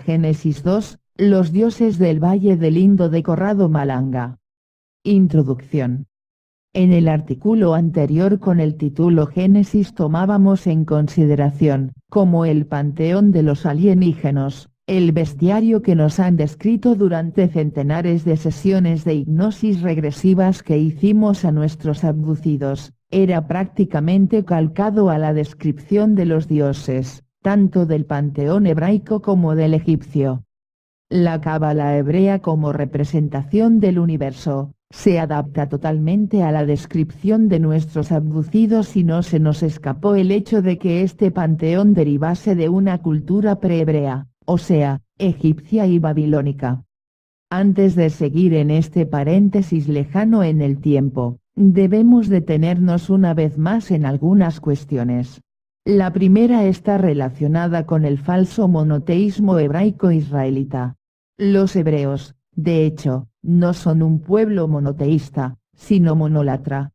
Génesis 2, los dioses del Valle del Indo de Corrado Malanga. Introducción. En el artículo anterior con el título Génesis tomábamos en consideración, como el panteón de los alienígenos, el bestiario que nos han descrito durante centenares de sesiones de hipnosis regresivas que hicimos a nuestros abducidos, era prácticamente calcado a la descripción de los dioses, tanto del panteón hebraico como del egipcio. La cábala hebrea como representación del universo, se adapta totalmente a la descripción de nuestros abducidos y no se nos escapó el hecho de que este panteón derivase de una cultura prehebrea, o sea, egipcia y babilónica. Antes de seguir en este paréntesis lejano en el tiempo, debemos detenernos una vez más en algunas cuestiones. La primera está relacionada con el falso monoteísmo hebraico israelita. Los hebreos, de hecho, no son un pueblo monoteísta, sino monólatra.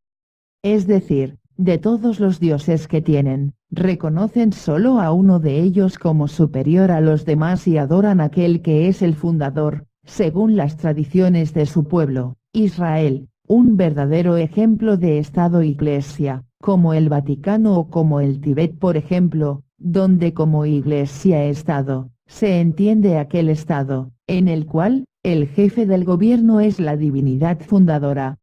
Es decir, de todos los dioses que tienen, reconocen solo a uno de ellos como superior a los demás y adoran a aquel que es el fundador, según las tradiciones de su pueblo, Israel, un verdadero ejemplo de Estado-Iglesia, como el Vaticano o como el Tíbet por ejemplo, donde como Iglesia-Estado, se entiende aquel Estado, en el cual, el jefe del gobierno es la divinidad fundadora.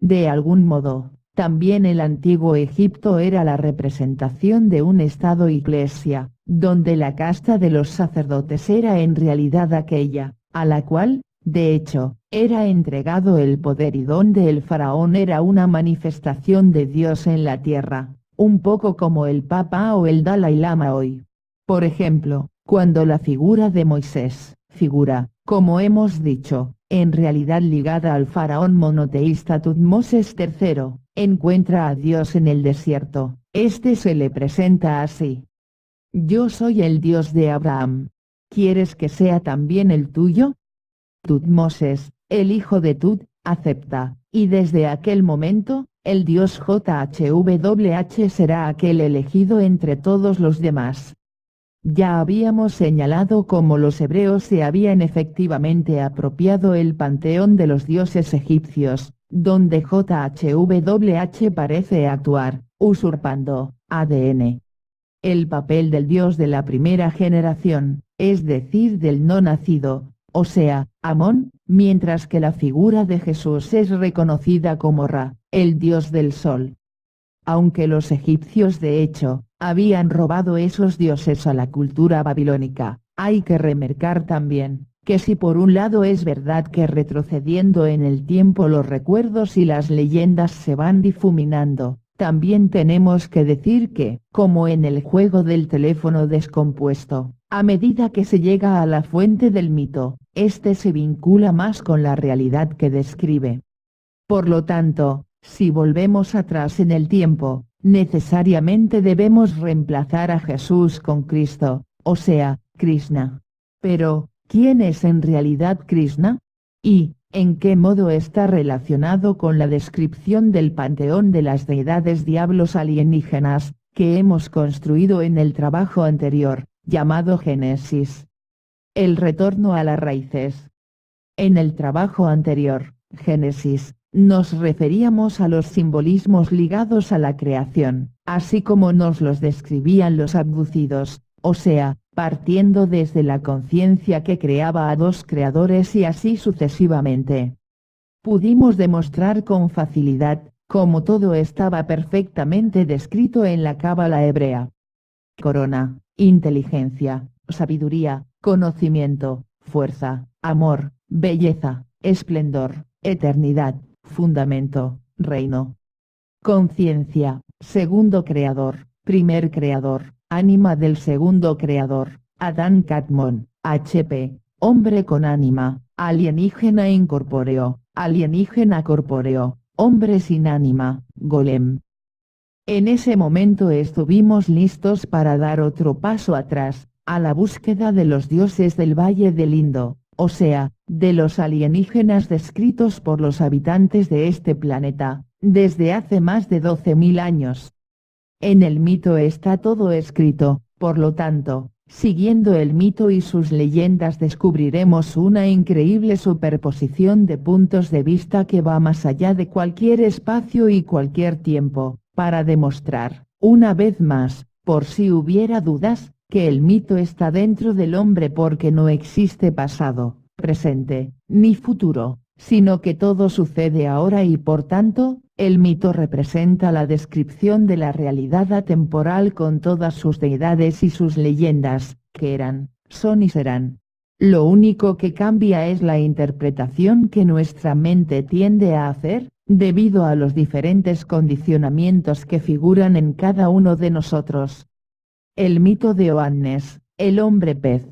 De algún modo, también el antiguo Egipto era la representación de un Estado-Iglesia, donde la casta de los sacerdotes era en realidad aquella, a la cual, de hecho, era entregado el poder y donde el faraón era una manifestación de Dios en la tierra, un poco como el Papa o el Dalai Lama hoy. Por ejemplo, cuando la figura de Moisés, figura, como hemos dicho, en realidad ligada al faraón monoteísta Tutmosis III, encuentra a Dios en el desierto, este se le presenta así: yo soy el Dios de Abraham. ¿Quieres que sea también el tuyo? Tutmosis, el hijo de Tut, acepta, y desde aquel momento, el Dios JHWH será aquel elegido entre todos los demás. Ya habíamos señalado cómo los hebreos se habían efectivamente apropiado el panteón de los dioses egipcios, donde JHWH parece actuar, usurpando, ADN. El papel del dios de la primera generación, es decir del no nacido, o sea, Amón, mientras que la figura de Jesús es reconocida como Ra, el dios del sol. Aunque los egipcios de hecho, habían robado esos dioses a la cultura babilónica, hay que remarcar también, que si por un lado es verdad que retrocediendo en el tiempo los recuerdos y las leyendas se van difuminando, también tenemos que decir que, como en el juego del teléfono descompuesto, a medida que se llega a la fuente del mito, este se vincula más con la realidad que describe. Por lo tanto, si volvemos atrás en el tiempo, necesariamente debemos reemplazar a Jesús con Cristo, o sea, Krishna. Pero, ¿quién es en realidad Krishna? ¿Y, en qué modo está relacionado con la descripción del panteón de las deidades diablos alienígenas, que hemos construido en el trabajo anterior, llamado Génesis? El retorno a las raíces. En el trabajo anterior, Génesis, nos referíamos a los simbolismos ligados a la creación, así como nos los describían los abducidos, o sea, partiendo desde la conciencia que creaba a dos creadores y así sucesivamente. Pudimos demostrar con facilidad, cómo todo estaba perfectamente descrito en la cábala hebrea. Corona, inteligencia, sabiduría, conocimiento, fuerza, amor, belleza, esplendor, eternidad, fundamento, reino. Conciencia, segundo creador, primer creador, ánima del segundo creador, Adán Catmon, HP, hombre con ánima, alienígena incorpóreo, alienígena corpóreo, hombre sin ánima, Golem. En ese momento estuvimos listos para dar otro paso atrás, a la búsqueda de los dioses del Valle del Indo, o sea, de los alienígenas descritos por los habitantes de este planeta, desde hace más de 12.000 años. En el mito está todo escrito, por lo tanto, Siguiendo el mito y sus leyendas descubriremos una increíble superposición de puntos de vista que va más allá de cualquier espacio y cualquier tiempo, para demostrar, una vez más, por si hubiera dudas, que el mito está dentro del hombre porque no existe pasado, presente, ni futuro, sino que todo sucede ahora y por tanto, el mito representa la descripción de la realidad atemporal con todas sus deidades y sus leyendas, que eran, son y serán. Lo único que cambia es la interpretación que nuestra mente tiende a hacer, debido a los diferentes condicionamientos que figuran en cada uno de nosotros. El mito de Oannes, el hombre pez.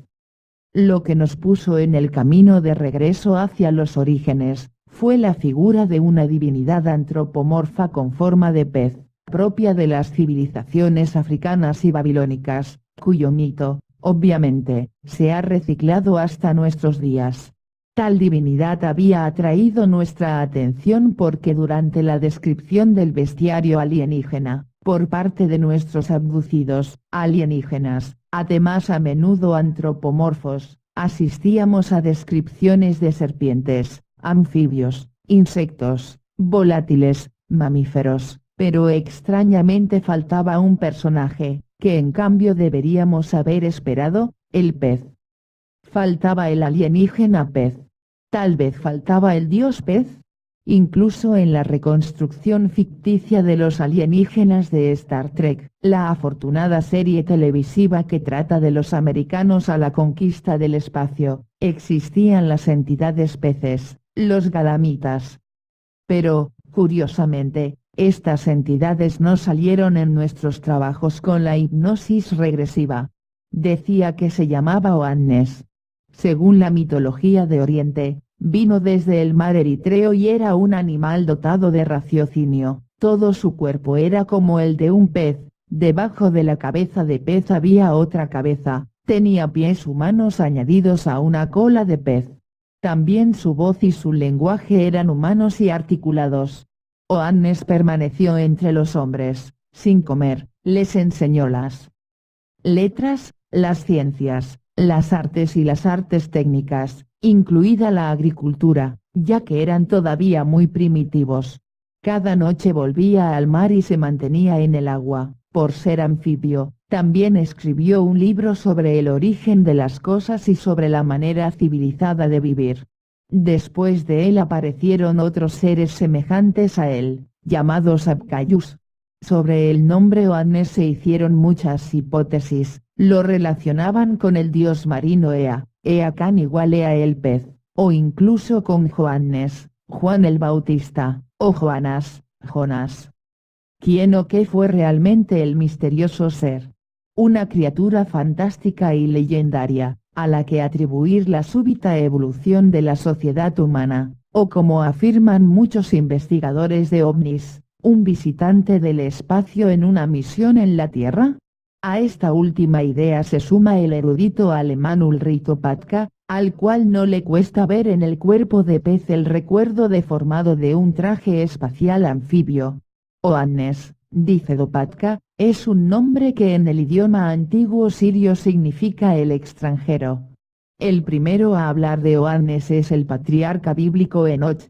Lo que nos puso en el camino de regreso hacia los orígenes, fue la figura de una divinidad antropomorfa con forma de pez, propia de las civilizaciones africanas y babilónicas, cuyo mito, obviamente, se ha reciclado hasta nuestros días. Tal divinidad había atraído nuestra atención porque durante la descripción del bestiario alienígena, por parte de nuestros abducidos, alienígenas, además a menudo antropomorfos, asistíamos a descripciones de serpientes, anfibios, insectos, volátiles, mamíferos, pero extrañamente faltaba un personaje, que en cambio deberíamos haber esperado, el pez. Faltaba el alienígena pez. Tal vez faltaba el dios pez. Incluso en la reconstrucción ficticia de los alienígenas de Star Trek, la afortunada serie televisiva que trata de los americanos a la conquista del espacio, existían las entidades peces, los galamitas. Pero, curiosamente, estas entidades no salieron en nuestros trabajos con la hipnosis regresiva. Decía que se llamaba Oannes. Según la mitología de Oriente, vino desde el mar Eritreo y era un animal dotado de raciocinio, todo su cuerpo era como el de un pez, debajo de la cabeza de pez había otra cabeza, tenía pies humanos añadidos a una cola de pez. También su voz y su lenguaje eran humanos y articulados. Oannes permaneció entre los hombres, sin comer, les enseñó las letras, las ciencias, las artes y las artes técnicas, incluida la agricultura, ya que eran todavía muy primitivos. Cada noche volvía al mar y se mantenía en el agua, por ser anfibio. También escribió un libro sobre el origen de las cosas y sobre la manera civilizada de vivir. Después de él aparecieron otros seres semejantes a él, llamados Apcayus. Sobre el nombre Oannes se hicieron muchas hipótesis, lo relacionaban con el dios marino Ea, Eacán igual Ea el pez, o incluso con Joannes, Juan el Bautista, o Joanas, Jonás. ¿Quién o qué fue realmente el misterioso ser? Una criatura fantástica y legendaria, a la que atribuir la súbita evolución de la sociedad humana, o como afirman muchos investigadores de ovnis, un visitante del espacio en una misión en la Tierra. A esta última idea se suma el erudito alemán Ulrich Opatka, al cual no le cuesta ver en el cuerpo de pez el recuerdo deformado de un traje espacial anfibio. Oannes, dice Opatka, es un nombre que en el idioma antiguo sirio significa el extranjero. El primero a hablar de Oannes es el patriarca bíblico Enoch,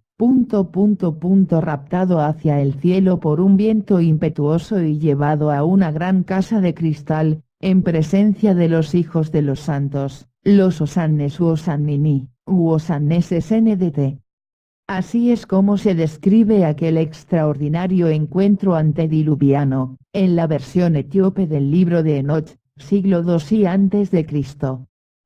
raptado hacia el cielo por un viento impetuoso y llevado a una gran casa de cristal, en presencia de los hijos de los santos, los Osannes u Osannini, u Osannes SNDT. Así es como se describe aquel extraordinario encuentro antediluviano, en la versión etíope del libro de Enoch, siglo II a.C.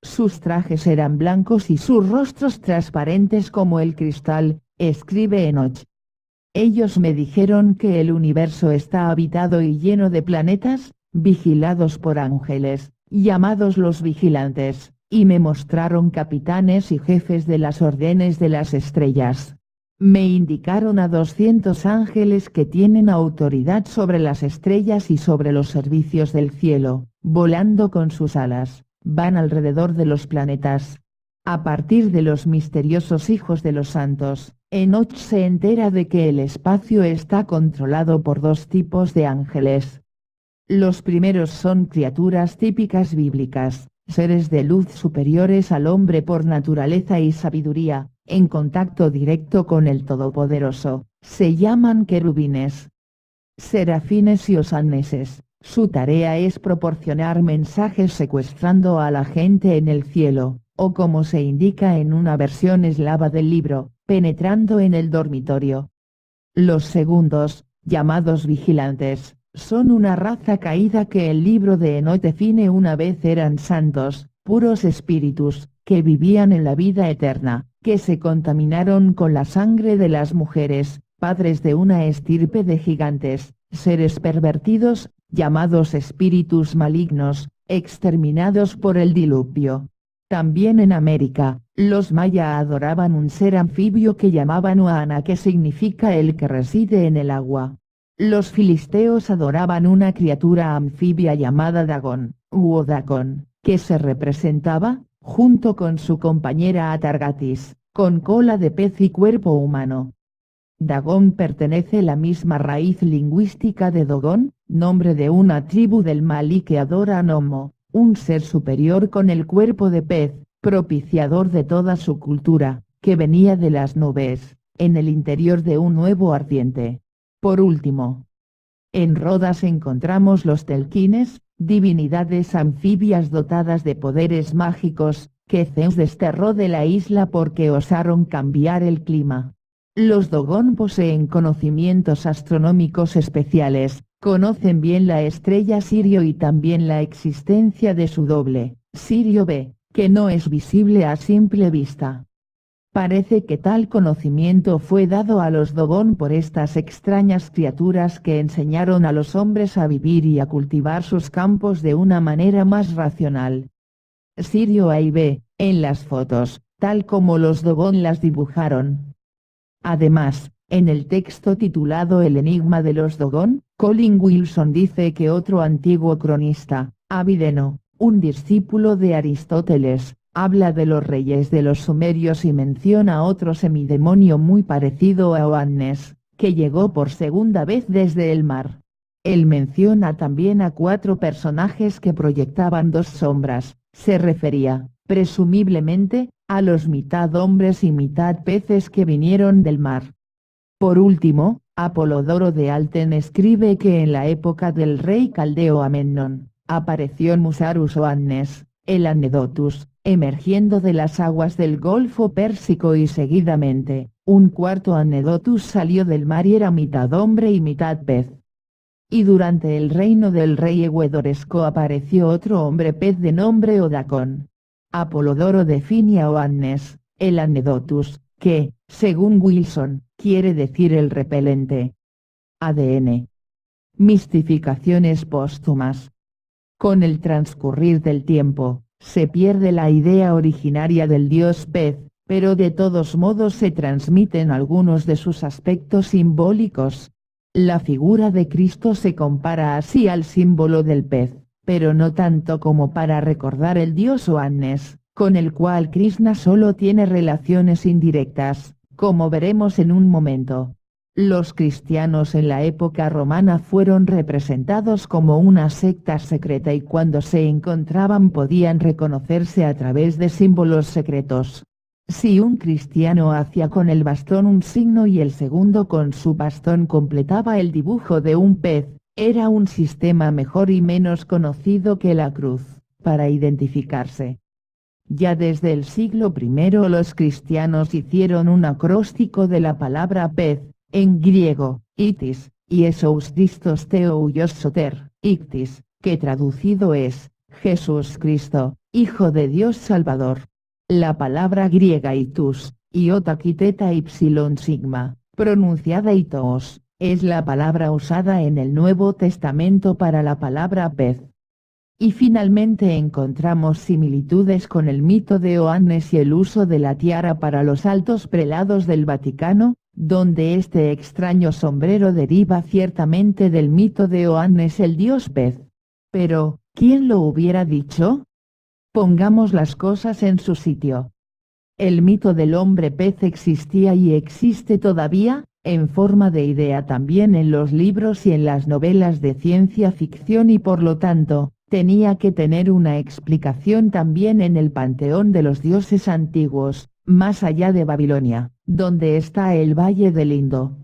Sus trajes eran blancos y sus rostros transparentes como el cristal, escribe Enoch. Ellos me dijeron que el universo está habitado y lleno de planetas, vigilados por ángeles, llamados los vigilantes, y me mostraron capitanes y jefes de las órdenes de las estrellas. Me indicaron a 200 ángeles que tienen autoridad sobre las estrellas y sobre los servicios del cielo, volando con sus alas, van alrededor de los planetas. A partir de los misteriosos hijos de los santos, Enoch se entera de que el espacio está controlado por dos tipos de ángeles. Los primeros son criaturas típicas bíblicas, seres de luz superiores al hombre por naturaleza y sabiduría, en contacto directo con el Todopoderoso, se llaman querubines. Serafines y osaneses, su tarea es proporcionar mensajes secuestrando a la gente en el cielo, o como se indica en una versión eslava del libro, penetrando en el dormitorio. Los segundos, llamados vigilantes, son una raza caída que el libro de Enoch define una vez eran santos, puros espíritus, que vivían en la vida eterna, que se contaminaron con la sangre de las mujeres, padres de una estirpe de gigantes, seres pervertidos, llamados espíritus malignos, exterminados por el diluvio. También en América, los maya adoraban un ser anfibio que llamaban Oana, que significa el que reside en el agua. Los filisteos adoraban una criatura anfibia llamada Dagón, u Odacón, que se representaba, junto con su compañera Atargatis, con cola de pez y cuerpo humano. Dagón pertenece a la misma raíz lingüística de Dogón, nombre de una tribu del Malí que adora a Nomo, un ser superior con el cuerpo de pez, propiciador de toda su cultura, que venía de las nubes, en el interior de un huevo ardiente. Por último, en Rodas encontramos los telquines, divinidades anfibias dotadas de poderes mágicos, que Zeus desterró de la isla porque osaron cambiar el clima. Los Dogón poseen conocimientos astronómicos especiales, conocen bien la estrella Sirio y también la existencia de su doble, Sirio B, que no es visible a simple vista. Parece que tal conocimiento fue dado a los Dogón por estas extrañas criaturas que enseñaron a los hombres a vivir y a cultivar sus campos de una manera más racional. Sirio A y B, en las fotos, tal como los Dogón las dibujaron. Además, en el texto titulado El enigma de los Dogón, Colin Wilson dice que otro antiguo cronista, Abideno, un discípulo de Aristóteles, habla de los reyes de los sumerios y menciona otro semidemonio muy parecido a Oannes, que llegó por segunda vez desde el mar. Él menciona también a 4 personajes que proyectaban 2 sombras, se refería, presumiblemente, a los mitad hombres y mitad peces que vinieron del mar. Por último, Apolodoro de Alten escribe que en la época del rey caldeo Amennón, apareció Musarus Oannes, el Anedotus, emergiendo de las aguas del Golfo Pérsico y seguidamente, un cuarto Anedotus salió del mar y era mitad hombre y mitad pez. Y durante el reino del rey Eguedoresco apareció otro hombre pez de nombre Odacón. Apolodoro define a Oannes, el Anedotus, que, según Wilson, quiere decir el repelente. ADN. Mistificaciones póstumas. Con el transcurrir del tiempo, se pierde la idea originaria del dios pez, pero de todos modos se transmiten algunos de sus aspectos simbólicos. La figura de Cristo se compara así al símbolo del pez, pero no tanto como para recordar el dios Oannes, con el cual Krishna solo tiene relaciones indirectas, como veremos en un momento. Los cristianos en la época romana fueron representados como una secta secreta y cuando se encontraban podían reconocerse a través de símbolos secretos. Si un cristiano hacía con el bastón un signo y el segundo con su bastón completaba el dibujo de un pez, era un sistema mejor y menos conocido que la cruz, para identificarse. Ya desde el siglo I los cristianos hicieron un acróstico de la palabra pez, en griego, itis, y esos Christos theouios soter, ictis, que traducido es, Jesús Cristo, Hijo de Dios Salvador. La palabra griega itus, iota quiteta ipsilon sigma, pronunciada itos, es la palabra usada en el Nuevo Testamento para la palabra pez. Y finalmente encontramos similitudes con el mito de Oannes y el uso de la tiara para los altos prelados del Vaticano, donde este extraño sombrero deriva ciertamente del mito de Oannes el dios pez. Pero, ¿quién lo hubiera dicho? Pongamos las cosas en su sitio. El mito del hombre pez existía y existe todavía, en forma de idea también en los libros y en las novelas de ciencia ficción y por lo tanto, tenía que tener una explicación también en el panteón de los dioses antiguos, más allá de Babilonia, donde está el Valle del Indo.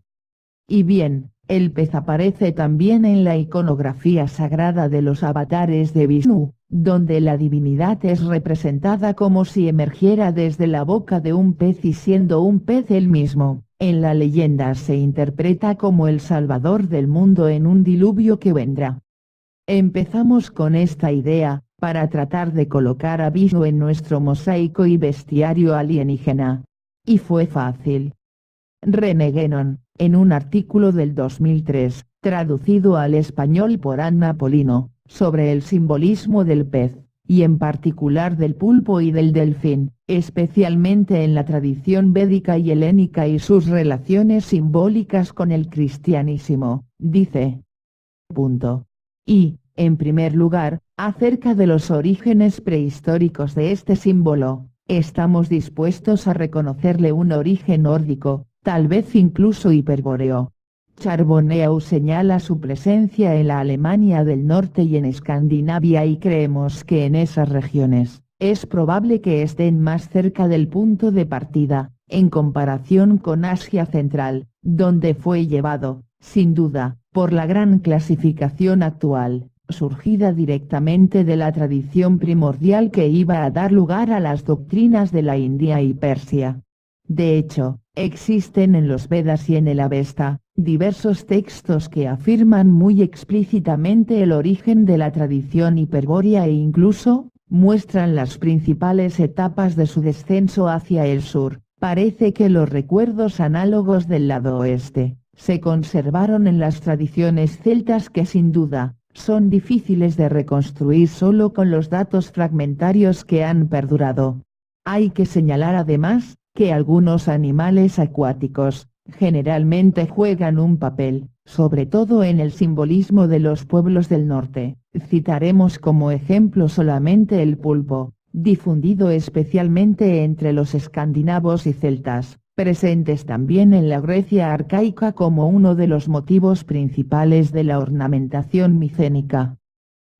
Y bien, el pez aparece también en la iconografía sagrada de los avatares de Vishnu, donde la divinidad es representada como si emergiera desde la boca de un pez y siendo un pez él mismo. En la leyenda se interpreta como el salvador del mundo en un diluvio que vendrá. Empezamos con esta idea, para tratar de colocar a Vishnu en nuestro mosaico y bestiario alienígena. Y fue fácil. René Guénon, en un artículo del 2003, traducido al español por Anna Polino, sobre el simbolismo del pez, y en particular del pulpo y del delfín, especialmente en la tradición védica y helénica y sus relaciones simbólicas con el cristianismo, dice. Y, en primer lugar, acerca de los orígenes prehistóricos de este símbolo, estamos dispuestos a reconocerle un origen nórdico, tal vez incluso hiperbóreo. Charbonneau señala su presencia en la Alemania del Norte y en Escandinavia y creemos que en esas regiones, es probable que estén más cerca del punto de partida, en comparación con Asia Central, donde fue llevado, sin duda, por la gran clasificación actual, surgida directamente de la tradición primordial que iba a dar lugar a las doctrinas de la India y Persia. De hecho, existen en los Vedas y en el Avesta, diversos textos que afirman muy explícitamente el origen de la tradición hiperbórea e incluso, muestran las principales etapas de su descenso hacia el sur. Parece que los recuerdos análogos del lado oeste, se conservaron en las tradiciones celtas que sin duda, son difíciles de reconstruir solo con los datos fragmentarios que han perdurado. Hay que señalar además, que algunos animales acuáticos, generalmente juegan un papel, sobre todo en el simbolismo de los pueblos del norte. Citaremos como ejemplo solamente el pulpo, difundido especialmente entre los escandinavos y celtas, presentes también en la Grecia arcaica como uno de los motivos principales de la ornamentación micénica.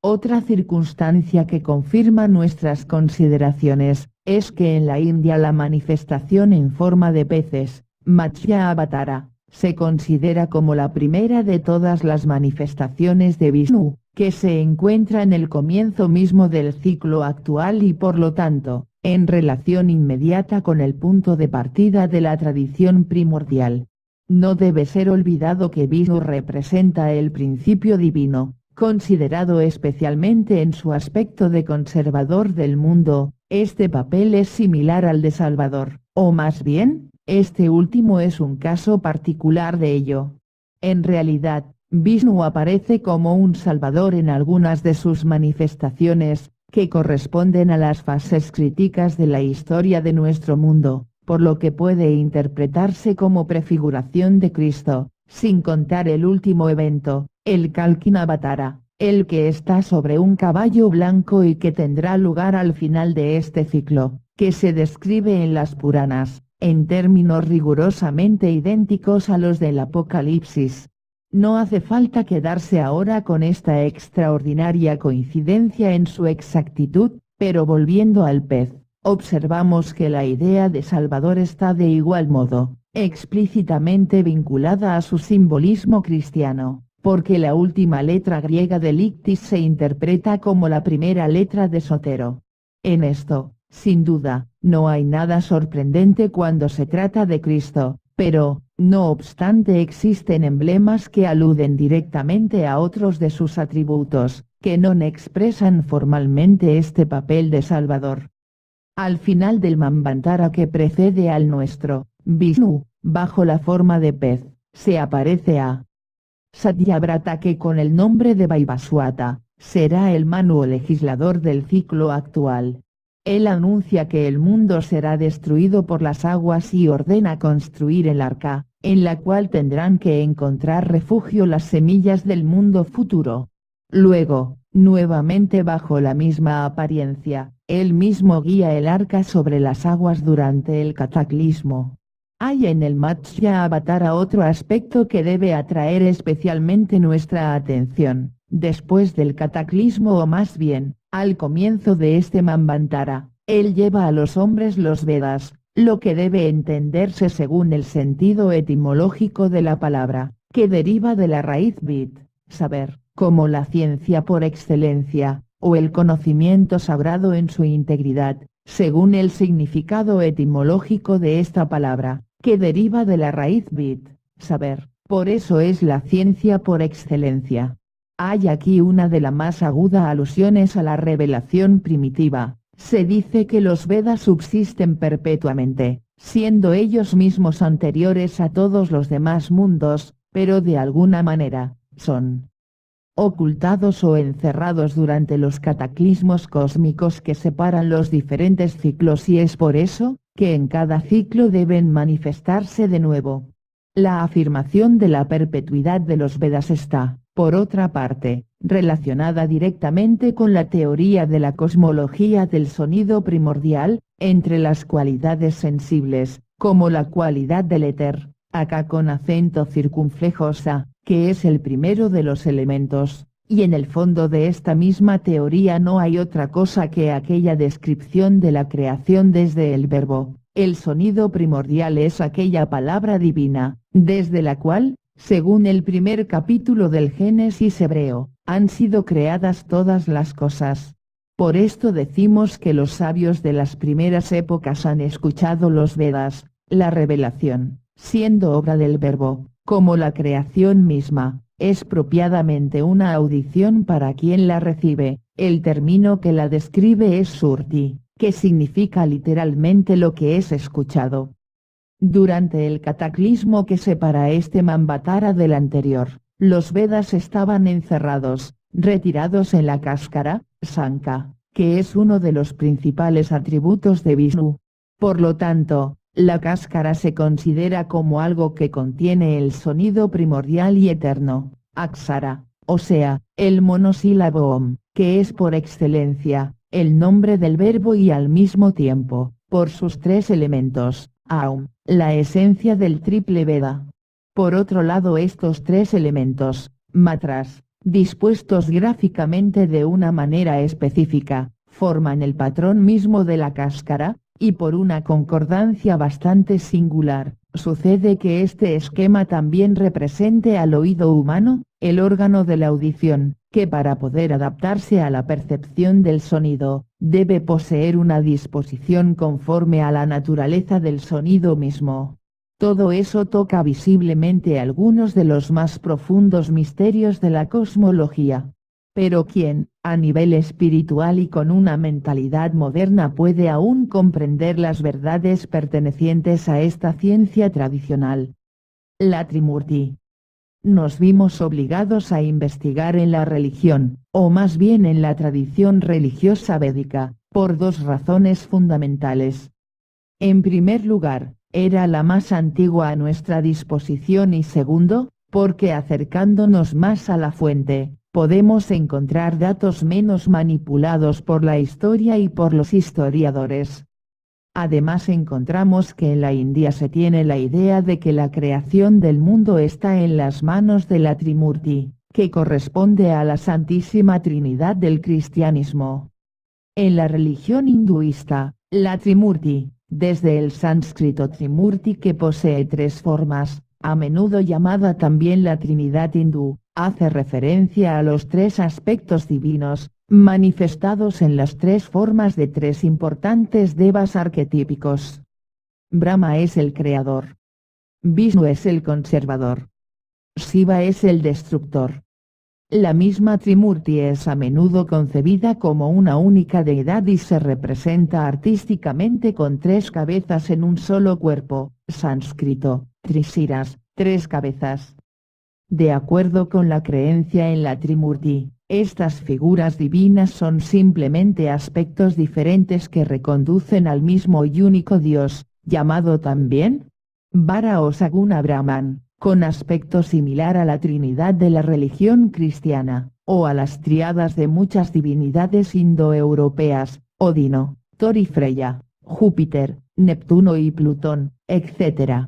Otra circunstancia que confirma nuestras consideraciones, es que en la India la manifestación en forma de peces, Matsya Avatara, se considera como la primera de todas las manifestaciones de Vishnu, que se encuentra en el comienzo mismo del ciclo actual y por lo tanto, en relación inmediata con el punto de partida de la tradición primordial. No debe ser olvidado que Vishnu representa el principio divino, considerado especialmente en su aspecto de conservador del mundo. Este papel es similar al de Salvador, o más bien, este último es un caso particular de ello. En realidad, Vishnu aparece como un Salvador en algunas de sus manifestaciones, que corresponden a las fases críticas de la historia de nuestro mundo, por lo que puede interpretarse como prefiguración de Cristo, sin contar el último evento, el Kalkinavatara, el que está sobre un caballo blanco y que tendrá lugar al final de este ciclo, que se describe en las Puranas, en términos rigurosamente idénticos a los del Apocalipsis. No hace falta quedarse ahora con esta extraordinaria coincidencia en su exactitud, pero volviendo al pez, observamos que la idea de Salvador está de igual modo, explícitamente vinculada a su simbolismo cristiano, porque la última letra griega del ictis se interpreta como la primera letra de Sotero. En esto, sin duda, no hay nada sorprendente cuando se trata de Cristo, pero, no obstante existen emblemas que aluden directamente a otros de sus atributos, que no expresan formalmente este papel de Salvador. Al final del Manvantara que precede al nuestro, Vishnu, bajo la forma de pez, se aparece a Satyavrata que con el nombre de Vaivaswata, será el Manu o legislador del ciclo actual. Él anuncia que el mundo será destruido por las aguas y ordena construir el arca, en la cual tendrán que encontrar refugio las semillas del mundo futuro. Luego, nuevamente bajo la misma apariencia, él mismo guía el arca sobre las aguas durante el cataclismo. Hay en el Matsya Avatara otro aspecto que debe atraer especialmente nuestra atención. después del cataclismo o más bien, al comienzo de este Manvantara, él lleva a los hombres los Vedas, lo que debe entenderse según el sentido etimológico de la palabra, que deriva de la raíz vid, saber, como la ciencia por excelencia, o el conocimiento sagrado en su integridad, según el significado etimológico de esta palabra, que deriva de la raíz vid, saber, por eso es la ciencia por excelencia. Hay aquí una de las más agudas alusiones a la revelación primitiva. Se dice que los Vedas subsisten perpetuamente, siendo ellos mismos anteriores a todos los demás mundos, pero de alguna manera, son ocultados o encerrados durante los cataclismos cósmicos que separan los diferentes ciclos y es por eso, que en cada ciclo deben manifestarse de nuevo. La afirmación de la perpetuidad de los Vedas está, por otra parte, relacionada directamente con la teoría de la cosmología del sonido primordial, entre las cualidades sensibles, como la cualidad del éter, acá con acento circunflejo sa, que es el primero de los elementos, y en el fondo de esta misma teoría no hay otra cosa que aquella descripción de la creación desde el verbo. El sonido primordial es aquella palabra divina, desde la cual, según el primer capítulo del Génesis hebreo, han sido creadas todas las cosas. Por esto decimos que los sabios de las primeras épocas han escuchado los Vedas, la revelación, siendo obra del verbo, como la creación misma, es propiamente una audición para quien la recibe. El término que la describe es surti, que significa literalmente lo que es escuchado. Durante el cataclismo que separa este Manvantara del anterior, los Vedas estaban encerrados, retirados en la cáscara, Sankha, que es uno de los principales atributos de Vishnu. Por lo tanto, la cáscara se considera como algo que contiene el sonido primordial y eterno, Aksara, o sea, el monosílabo Om, que es por excelencia, el nombre del verbo y al mismo tiempo, por sus tres elementos, Aum, la esencia del triple Veda. Por otro lado estos tres elementos, matras, dispuestos gráficamente de una manera específica, forman el patrón mismo de la cáscara, y por una concordancia bastante singular, sucede que este esquema también represente al oído humano, el órgano de la audición, que para poder adaptarse a la percepción del sonido, debe poseer una disposición conforme a la naturaleza del sonido mismo. Todo eso toca visiblemente algunos de los más profundos misterios de la cosmología. Pero ¿quién, a nivel espiritual y con una mentalidad moderna puede aún comprender las verdades pertenecientes a esta ciencia tradicional? La Trimurti. Nos vimos obligados a investigar en la religión, o más bien en la tradición religiosa védica, por dos razones fundamentales. En primer lugar, era la más antigua a nuestra disposición y segundo, porque acercándonos más a la fuente, podemos encontrar datos menos manipulados por la historia y por los historiadores. Además encontramos que en la India se tiene la idea de que la creación del mundo está en las manos de la Trimurti, que corresponde a la Santísima Trinidad del cristianismo. En la religión hinduista, la Trimurti, desde el sánscrito Trimurti que posee tres formas, a menudo llamada también la Trinidad hindú, hace referencia a los tres aspectos divinos, manifestados en las tres formas de tres importantes devas arquetípicos. Brahma es el creador. Vishnu es el conservador. Shiva es el destructor. La misma Trimurti es a menudo concebida como una única deidad y se representa artísticamente con tres cabezas en un solo cuerpo, sánscrito, Trishiras, tres cabezas. De acuerdo con la creencia en la Trimurti, estas figuras divinas son simplemente aspectos diferentes que reconducen al mismo y único Dios, llamado también Vara o Saguna Brahman, con aspecto similar a la Trinidad de la religión cristiana, o a las triadas de muchas divinidades indoeuropeas, Odino, Thor y Freya, Júpiter, Neptuno y Plutón, etc.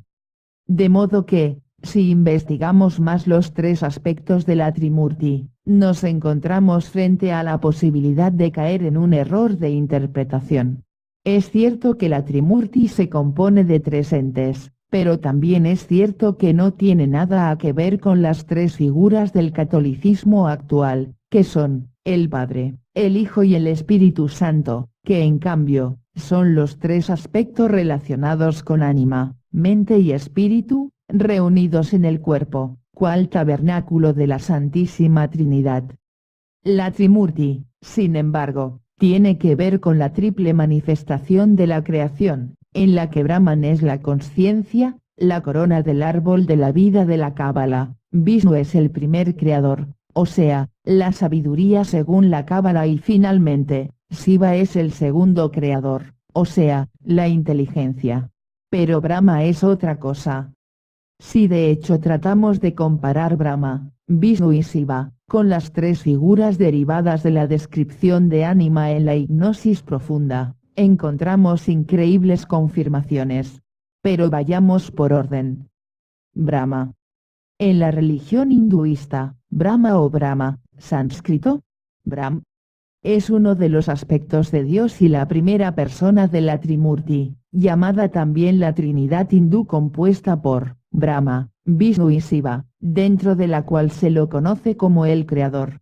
De modo que, si investigamos más los tres aspectos de la Trimurti, nos encontramos frente a la posibilidad de caer en un error de interpretación. Es cierto que la Trimurti se compone de 3 entes, pero también es cierto que no tiene nada a que ver con las 3 figuras del catolicismo actual, que son, el Padre, el Hijo y el Espíritu Santo, que en cambio, son los 3 aspectos relacionados con ánima, mente y espíritu, reunidos en el cuerpo, cual tabernáculo de la Santísima Trinidad. La Trimurti, sin embargo, tiene que ver con la triple manifestación de la creación, en la que Brahman es la consciencia, la corona del árbol de la vida de la Cábala, Vishnu es el primer creador, o sea, la sabiduría según la Cábala y finalmente, Shiva es el segundo creador, o sea, la inteligencia. Pero Brahma es otra cosa. Si de hecho tratamos de comparar Brahma, Vishnu y Shiva, con las 3 figuras derivadas de la descripción de ánima en la hipnosis profunda, encontramos increíbles confirmaciones. Pero vayamos por orden. Brahma. En la religión hinduista, Brahma o Brahma, sánscrito, Brahm, es uno de los aspectos de Dios y la primera persona de la Trimurti, llamada también la Trinidad hindú compuesta por Brahma, Vishnu y Shiva, dentro de la cual se lo conoce como el Creador.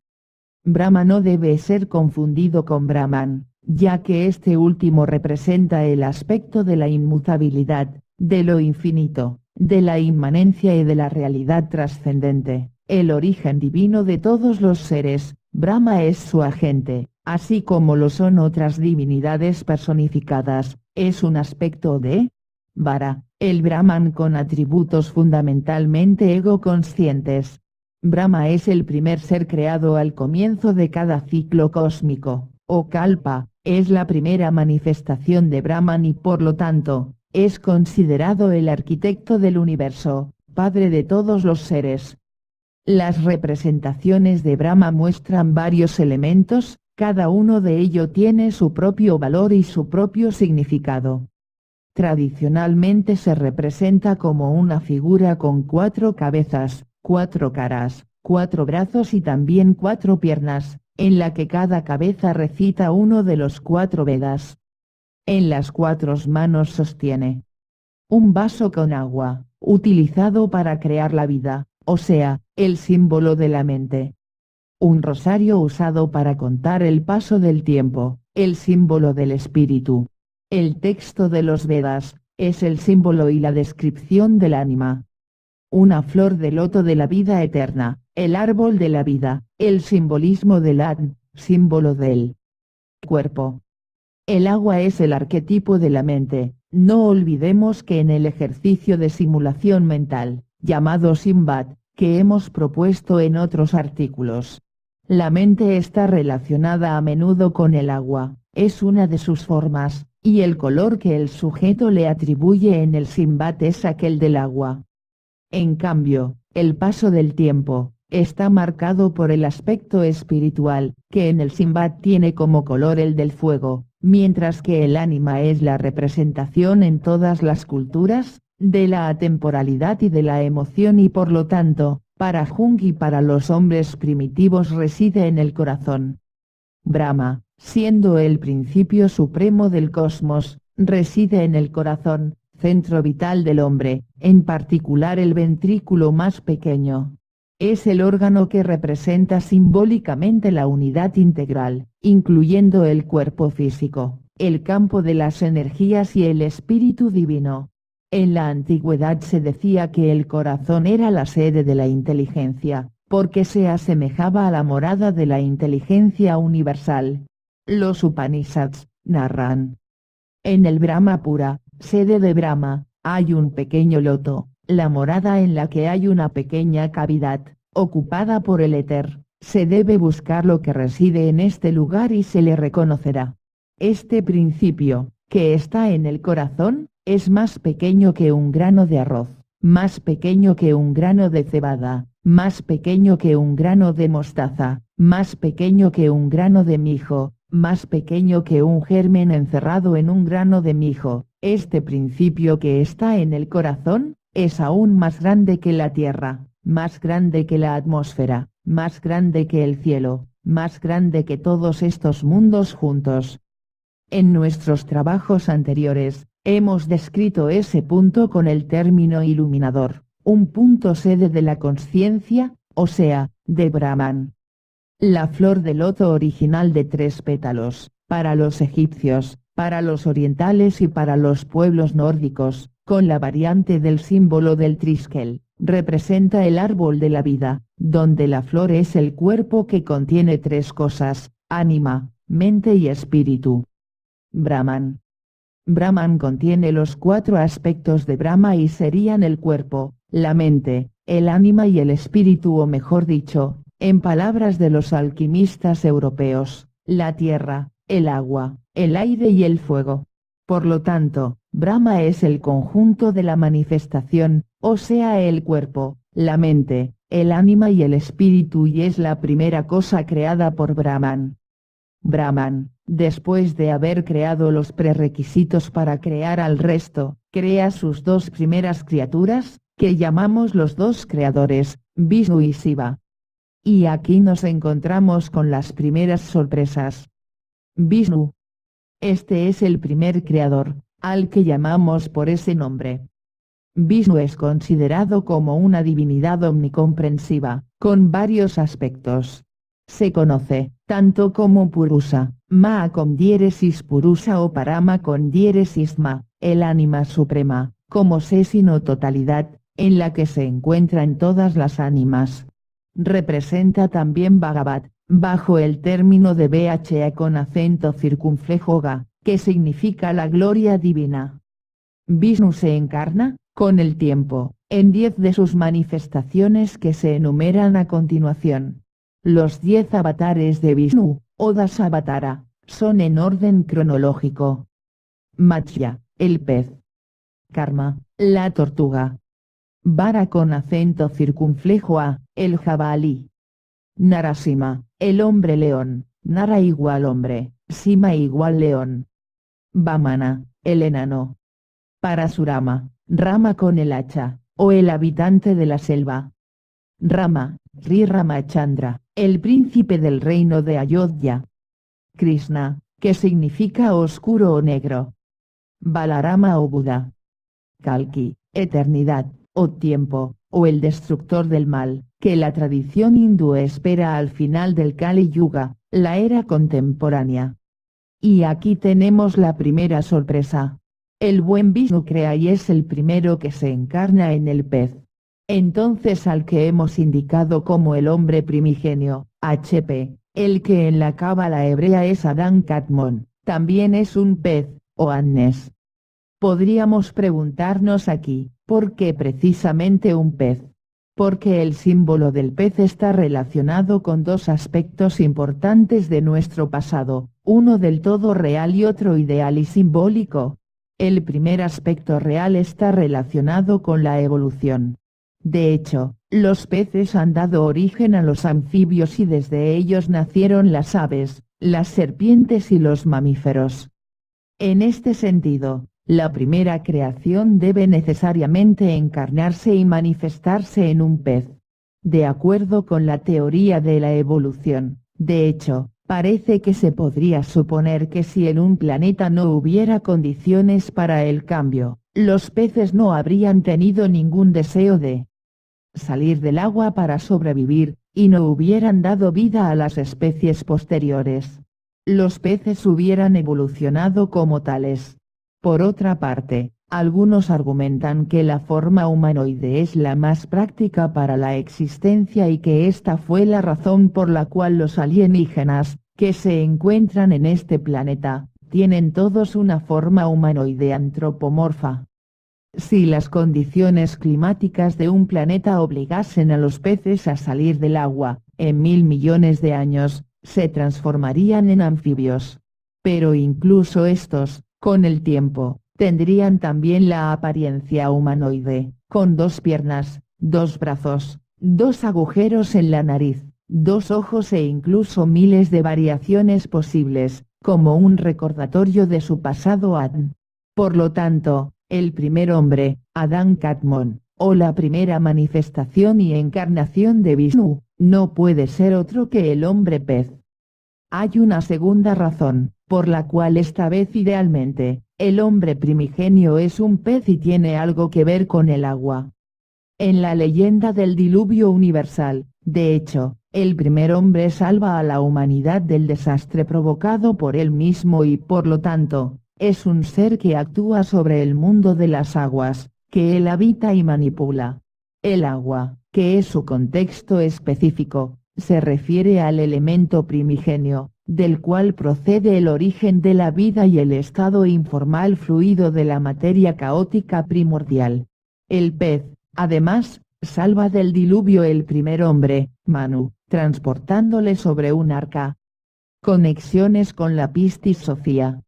Brahma no debe ser confundido con Brahman, ya que este último representa el aspecto de la inmutabilidad, de lo infinito, de la inmanencia y de la realidad trascendente, el origen divino de todos los seres. Brahma es su agente, así como lo son otras divinidades personificadas, es un aspecto de Vara, el Brahman con atributos fundamentalmente ego-conscientes. Brahma es el primer ser creado al comienzo de cada ciclo cósmico, o kalpa, es la primera manifestación de Brahman y por lo tanto, es considerado el arquitecto del universo, padre de todos los seres. Las representaciones de Brahma muestran varios elementos, cada uno de ellos tiene su propio valor y su propio significado. Tradicionalmente se representa como una figura con 4 cabezas, 4 caras, 4 brazos y también 4 piernas, en la que cada cabeza recita uno de los 4 Vedas. En las 4 manos sostiene un vaso con agua, utilizado para crear la vida, o sea, el símbolo de la mente. Un rosario usado para contar el paso del tiempo, el símbolo del espíritu. El texto de los Vedas, es el símbolo y la descripción del ánima. Una flor de loto de la vida eterna, el árbol de la vida, el simbolismo del Atma, símbolo del cuerpo. El agua es el arquetipo de la mente, no olvidemos que en el ejercicio de simulación mental, llamado Simbad, que hemos propuesto en otros artículos, la mente está relacionada a menudo con el agua, es una de sus formas, y el color que el sujeto le atribuye en el Simbad es aquel del agua. En cambio, el paso del tiempo, está marcado por el aspecto espiritual, que en el Simbad tiene como color el del fuego, mientras que el ánima es la representación en todas las culturas, de la atemporalidad y de la emoción y por lo tanto, para Jung y para los hombres primitivos reside en el corazón. Brahma, siendo el principio supremo del cosmos, reside en el corazón, centro vital del hombre, en particular el ventrículo más pequeño. Es el órgano que representa simbólicamente la unidad integral, incluyendo el cuerpo físico, el campo de las energías y el espíritu divino. En la antigüedad se decía que el corazón era la sede de la inteligencia, porque se asemejaba a la morada de la inteligencia universal. Los Upanishads narran. En el Brahmapura, sede de Brahma, hay un pequeño loto, la morada en la que hay una pequeña cavidad, ocupada por el éter, se debe buscar lo que reside en este lugar y se le reconocerá. Este principio, que está en el corazón, es más pequeño que un grano de arroz, más pequeño que un grano de cebada, más pequeño que un grano de mostaza, más pequeño que un grano de mijo, más pequeño que un germen encerrado en un grano de mijo. Este principio que está en el corazón, es aún más grande que la tierra, más grande que la atmósfera, más grande que el cielo, más grande que todos estos mundos juntos. En nuestros trabajos anteriores, hemos descrito ese punto con el término iluminador, un punto sede de la consciencia, o sea, de Brahman. La flor de loto original de 3 pétalos, para los egipcios, para los orientales y para los pueblos nórdicos, con la variante del símbolo del triskel, representa el árbol de la vida, donde la flor es el cuerpo que contiene 3 cosas, ánima, mente y espíritu. Brahman. Brahman contiene los 4 aspectos de Brahma y serían el cuerpo, la mente, el ánima y el espíritu, o mejor dicho, en palabras de los alquimistas europeos, la tierra, el agua, el aire y el fuego. Por lo tanto, Brahma es el conjunto de la manifestación, o sea el cuerpo, la mente, el ánima y el espíritu, y es la primera cosa creada por Brahman. Brahman, después de haber creado los prerequisitos para crear al resto, crea sus 2 primeras criaturas, que llamamos los 2 creadores, Vishnu y Shiva. Y aquí nos encontramos con las primeras sorpresas. Vishnu. Este es el primer creador, al que llamamos por ese nombre. Vishnu es considerado como una divinidad omnicomprensiva, con varios aspectos. Se conoce, tanto como Purusa, Maha con diéresis Purusa o Parama con diéresis Ma, el ánima suprema, como sé sino totalidad, en la que se encuentran todas las ánimas. Representa también Bhagavat, bajo el término de Bha con acento circunflejo Ga, que significa la gloria divina. Vishnu se encarna, con el tiempo, en 10 de sus manifestaciones que se enumeran a continuación. Los 10 avatares de Vishnu, o Dasavatara, son en orden cronológico. Matsya, el pez. Karma, la tortuga. Vara con acento circunflejo A, el jabalí. Narasimha, el hombre león, Nara igual hombre, Sima igual león. Vamana, el enano. Parasurama, Rama con el hacha, o el habitante de la selva. Rama, Sri Ramachandra, el príncipe del reino de Ayodhya. Krishna, que significa oscuro o negro. Balarama o Buda. Kalki, eternidad, o tiempo, o el destructor del mal, que la tradición hindú espera al final del Kali Yuga, la era contemporánea. Y aquí tenemos la primera sorpresa. El buen Vishnu crea y es el primero que se encarna en el pez. Entonces al que hemos indicado como el hombre primigenio, HP, el que en la cábala hebrea es Adán Kadmon, también es un pez, o Annes. Podríamos preguntarnos aquí, ¿por qué precisamente un pez? Porque el símbolo del pez está relacionado con 2 aspectos importantes de nuestro pasado, uno del todo real y otro ideal y simbólico. El primer aspecto real está relacionado con la evolución. De hecho, los peces han dado origen a los anfibios y desde ellos nacieron las aves, las serpientes y los mamíferos. En este sentido, la primera creación debe necesariamente encarnarse y manifestarse en un pez. De acuerdo con la teoría de la evolución, de hecho, parece que se podría suponer que si en un planeta no hubiera condiciones para el cambio, los peces no habrían tenido ningún deseo de salir del agua para sobrevivir, y no hubieran dado vida a las especies posteriores. Los peces hubieran evolucionado como tales. Por otra parte, algunos argumentan que la forma humanoide es la más práctica para la existencia y que esta fue la razón por la cual los alienígenas, que se encuentran en este planeta, tienen todos una forma humanoide antropomorfa. Si las condiciones climáticas de un planeta obligasen a los peces a salir del agua, en 1000 millones de años, se transformarían en anfibios. Pero incluso estos, con el tiempo, tendrían también la apariencia humanoide, con 2 piernas, 2 brazos, 2 agujeros en la nariz, 2 ojos e incluso miles de variaciones posibles, como un recordatorio de su pasado Adán. Por lo tanto, el primer hombre, Adán Kadmon, o la primera manifestación y encarnación de Vishnu, no puede ser otro que el hombre pez. Hay una segunda razón, por la cual esta vez idealmente, el hombre primigenio es un pez y tiene algo que ver con el agua. En la leyenda del diluvio universal, de hecho, el primer hombre salva a la humanidad del desastre provocado por él mismo y por lo tanto, es un ser que actúa sobre el mundo de las aguas, que él habita y manipula. El agua, que es su contexto específico, se refiere al elemento primigenio, del cual procede el origen de la vida y el estado informal fluido de la materia caótica primordial. El pez, además, salva del diluvio el primer hombre, Manu, transportándole sobre un arca. Conexiones con la Pistis Sophia.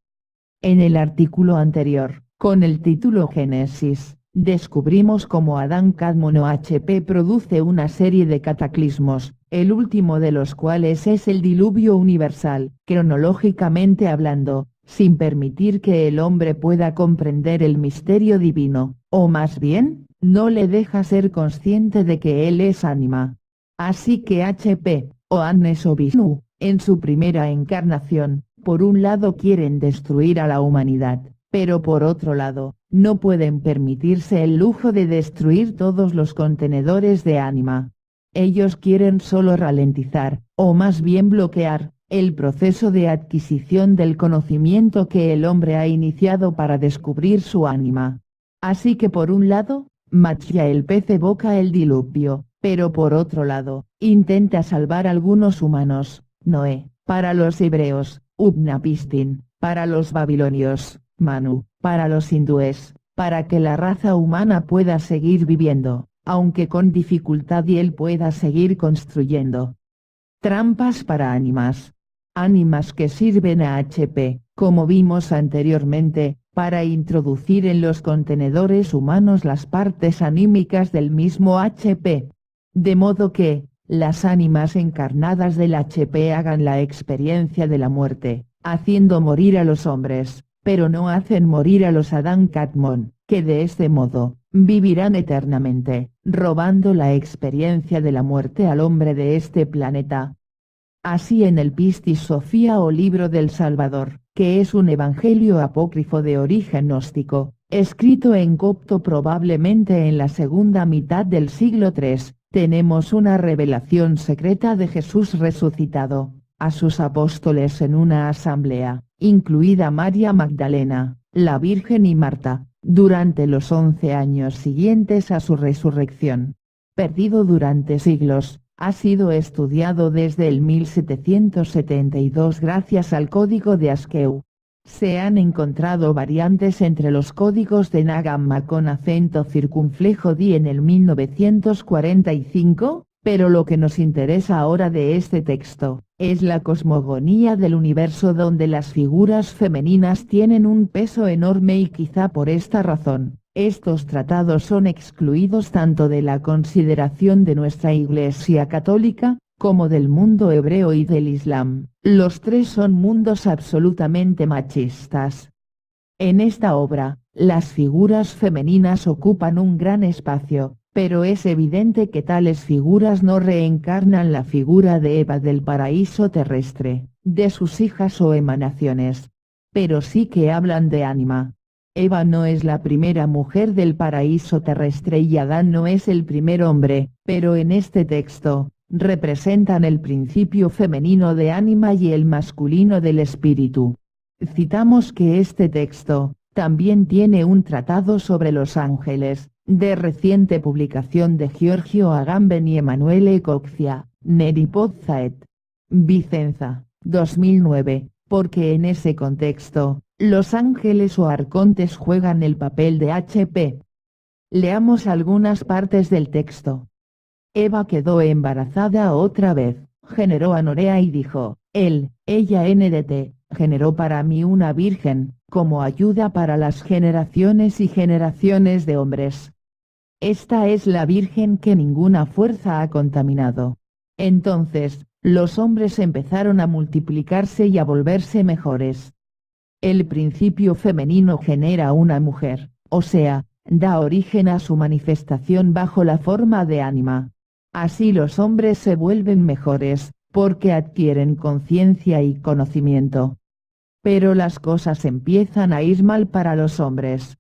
En el artículo anterior, con el título Génesis, descubrimos cómo Adán Cadmon o HP produce una serie de cataclismos, el último de los cuales es el diluvio universal, cronológicamente hablando, sin permitir que el hombre pueda comprender el misterio divino, o más bien, no le deja ser consciente de que él es ánima. Así que HP, o Annes o Vishnu, en su primera encarnación, por un lado quieren destruir a la humanidad, pero por otro lado, no pueden permitirse el lujo de destruir todos los contenedores de ánima. Ellos quieren solo ralentizar, o más bien bloquear, el proceso de adquisición del conocimiento que el hombre ha iniciado para descubrir su ánima. Así que por un lado, Matsya el pez evoca el diluvio, pero por otro lado, intenta salvar a algunos humanos, Noé, para los hebreos, Upnapistin, para los babilonios, Manu, para los hindúes, para que la raza humana pueda seguir viviendo, aunque con dificultad y él pueda seguir construyendo. Trampas para ánimas. Ánimas que sirven a HP, como vimos anteriormente, para introducir en los contenedores humanos las partes anímicas del mismo HP. De modo que, las ánimas encarnadas del HP hagan la experiencia de la muerte, haciendo morir a los hombres, pero no hacen morir a los Adán Cadmon, que de este modo, vivirán eternamente, robando la experiencia de la muerte al hombre de este planeta. Así en el Pistis Sophia o Libro del Salvador, que es un evangelio apócrifo de origen gnóstico, escrito en copto probablemente en la segunda mitad del siglo III, tenemos una revelación secreta de Jesús resucitado, a sus apóstoles en una asamblea, incluida María Magdalena, la Virgen y Marta, durante los 11 años siguientes a su resurrección. Perdido durante siglos, ha sido estudiado desde el 1772 gracias al código de Askeu. Se han encontrado variantes entre los códigos de Nagamma con acento circunflejo di en el 1945, pero lo que nos interesa ahora de este texto, es la cosmogonía del universo donde las figuras femeninas tienen un peso enorme y quizá por esta razón, estos tratados son excluidos tanto de la consideración de nuestra Iglesia Católica, como del mundo hebreo y del Islam, los tres son mundos absolutamente machistas. En esta obra, las figuras femeninas ocupan un gran espacio, pero es evidente que tales figuras no reencarnan la figura de Eva del paraíso terrestre, de sus hijas o emanaciones. Pero sí que hablan de ánima. Eva no es la primera mujer del paraíso terrestre y Adán no es el primer hombre, pero en este texto, representan el principio femenino de ánima y el masculino del espíritu. Citamos que este texto, también tiene un tratado sobre los ángeles, de reciente publicación de Giorgio Agamben y Emanuele Coxia, Neri Pozzaet. Vicenza, 2009, porque en ese contexto, los ángeles o arcontes juegan el papel de HP. Leamos algunas partes del texto. Eva quedó embarazada otra vez, generó a Norea y dijo, ella NDT, generó para mí una virgen, como ayuda para las generaciones y generaciones de hombres. Esta es la virgen que ninguna fuerza ha contaminado. Entonces, los hombres empezaron a multiplicarse y a volverse mejores. El principio femenino genera una mujer, o sea, da origen a su manifestación bajo la forma de ánima. Así los hombres se vuelven mejores, porque adquieren conciencia y conocimiento. Pero las cosas empiezan a ir mal para los hombres.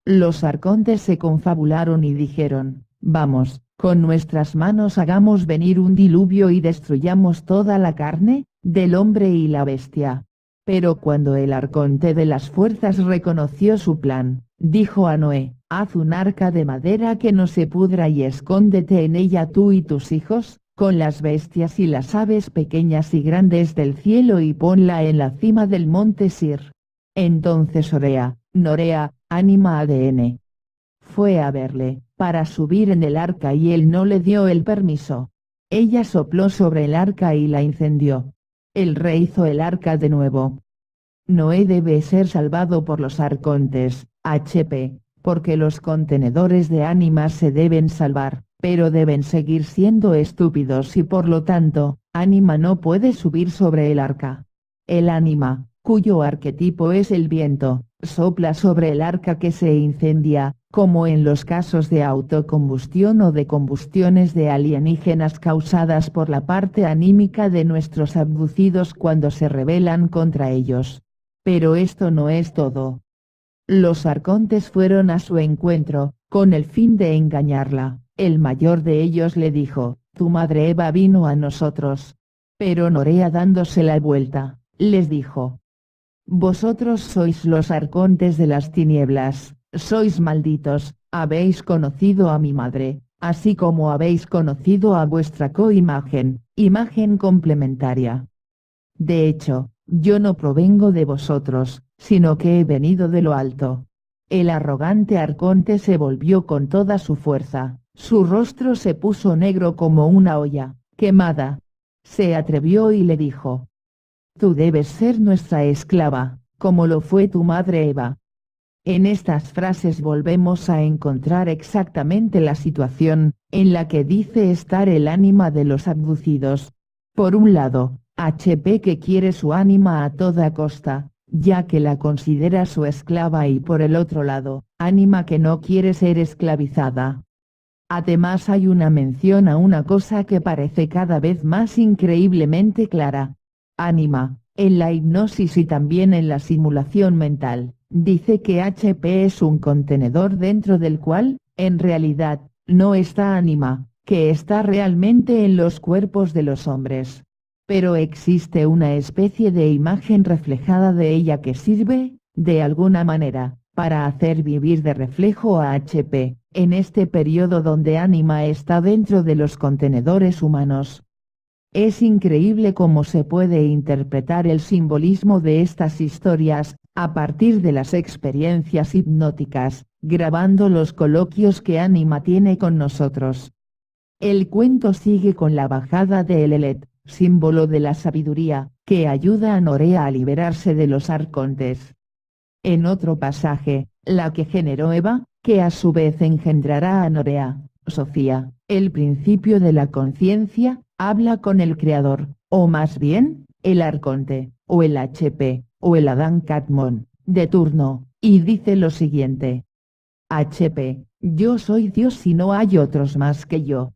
Los arcontes se confabularon y dijeron, vamos, con nuestras manos hagamos venir un diluvio y destruyamos toda la carne, del hombre y la bestia. Pero cuando el arconte de las fuerzas reconoció su plan, dijo a Noé, haz un arca de madera que no se pudra y escóndete en ella tú y tus hijos, con las bestias y las aves pequeñas y grandes del cielo y ponla en la cima del monte Sir. Entonces Norea, ánima ADN, fue a verle, para subir en el arca y él no le dio el permiso. Ella sopló sobre el arca y la incendió. Él rehizo el arca de nuevo. Noé debe ser salvado por los arcontes, HP, porque los contenedores de ánimas se deben salvar, pero deben seguir siendo estúpidos y por lo tanto, ánima no puede subir sobre el arca. El ánima, cuyo arquetipo es el viento, sopla sobre el arca que se incendia, como en los casos de autocombustión o de combustiones de alienígenas causadas por la parte anímica de nuestros abducidos cuando se rebelan contra ellos. Pero esto no es todo. Los arcontes fueron a su encuentro, con el fin de engañarla. El mayor de ellos le dijo, tu madre Eva vino a nosotros. Pero Norea dándose la vuelta, les dijo, vosotros sois los arcontes de las tinieblas, sois malditos, habéis conocido a mi madre, así como habéis conocido a vuestra coimagen, imagen complementaria. De hecho, yo no provengo de vosotros, sino que he venido de lo alto. El arrogante arconte se volvió con toda su fuerza, su rostro se puso negro como una olla, quemada. Se atrevió y le dijo, tú debes ser nuestra esclava, como lo fue tu madre Eva. En estas frases volvemos a encontrar exactamente la situación, en la que dice estar el ánima de los abducidos. Por un lado, HP que quiere su ánima a toda costa, ya que la considera su esclava y por el otro lado, ánima que no quiere ser esclavizada. Además hay una mención a una cosa que parece cada vez más increíblemente clara. Ánima, en la hipnosis y también en la simulación mental, dice que HP es un contenedor dentro del cual, en realidad, no está ánima, que está realmente en los cuerpos de los hombres. Pero existe una especie de imagen reflejada de ella que sirve, de alguna manera, para hacer vivir de reflejo a HP, en este periodo donde ánima está dentro de los contenedores humanos. Es increíble cómo se puede interpretar el simbolismo de estas historias, a partir de las experiencias hipnóticas, grabando los coloquios que ánima tiene con nosotros. El cuento sigue con la bajada de Elelet, símbolo de la sabiduría, que ayuda a Norea a liberarse de los arcontes. En otro pasaje, la que generó Eva, que a su vez engendrará a Norea, Sofía, el principio de la conciencia, habla con el Creador, o más bien, el arconte, o el HP, o el Adán Kadmon, de turno, y dice lo siguiente. HP, yo soy Dios y no hay otros más que yo.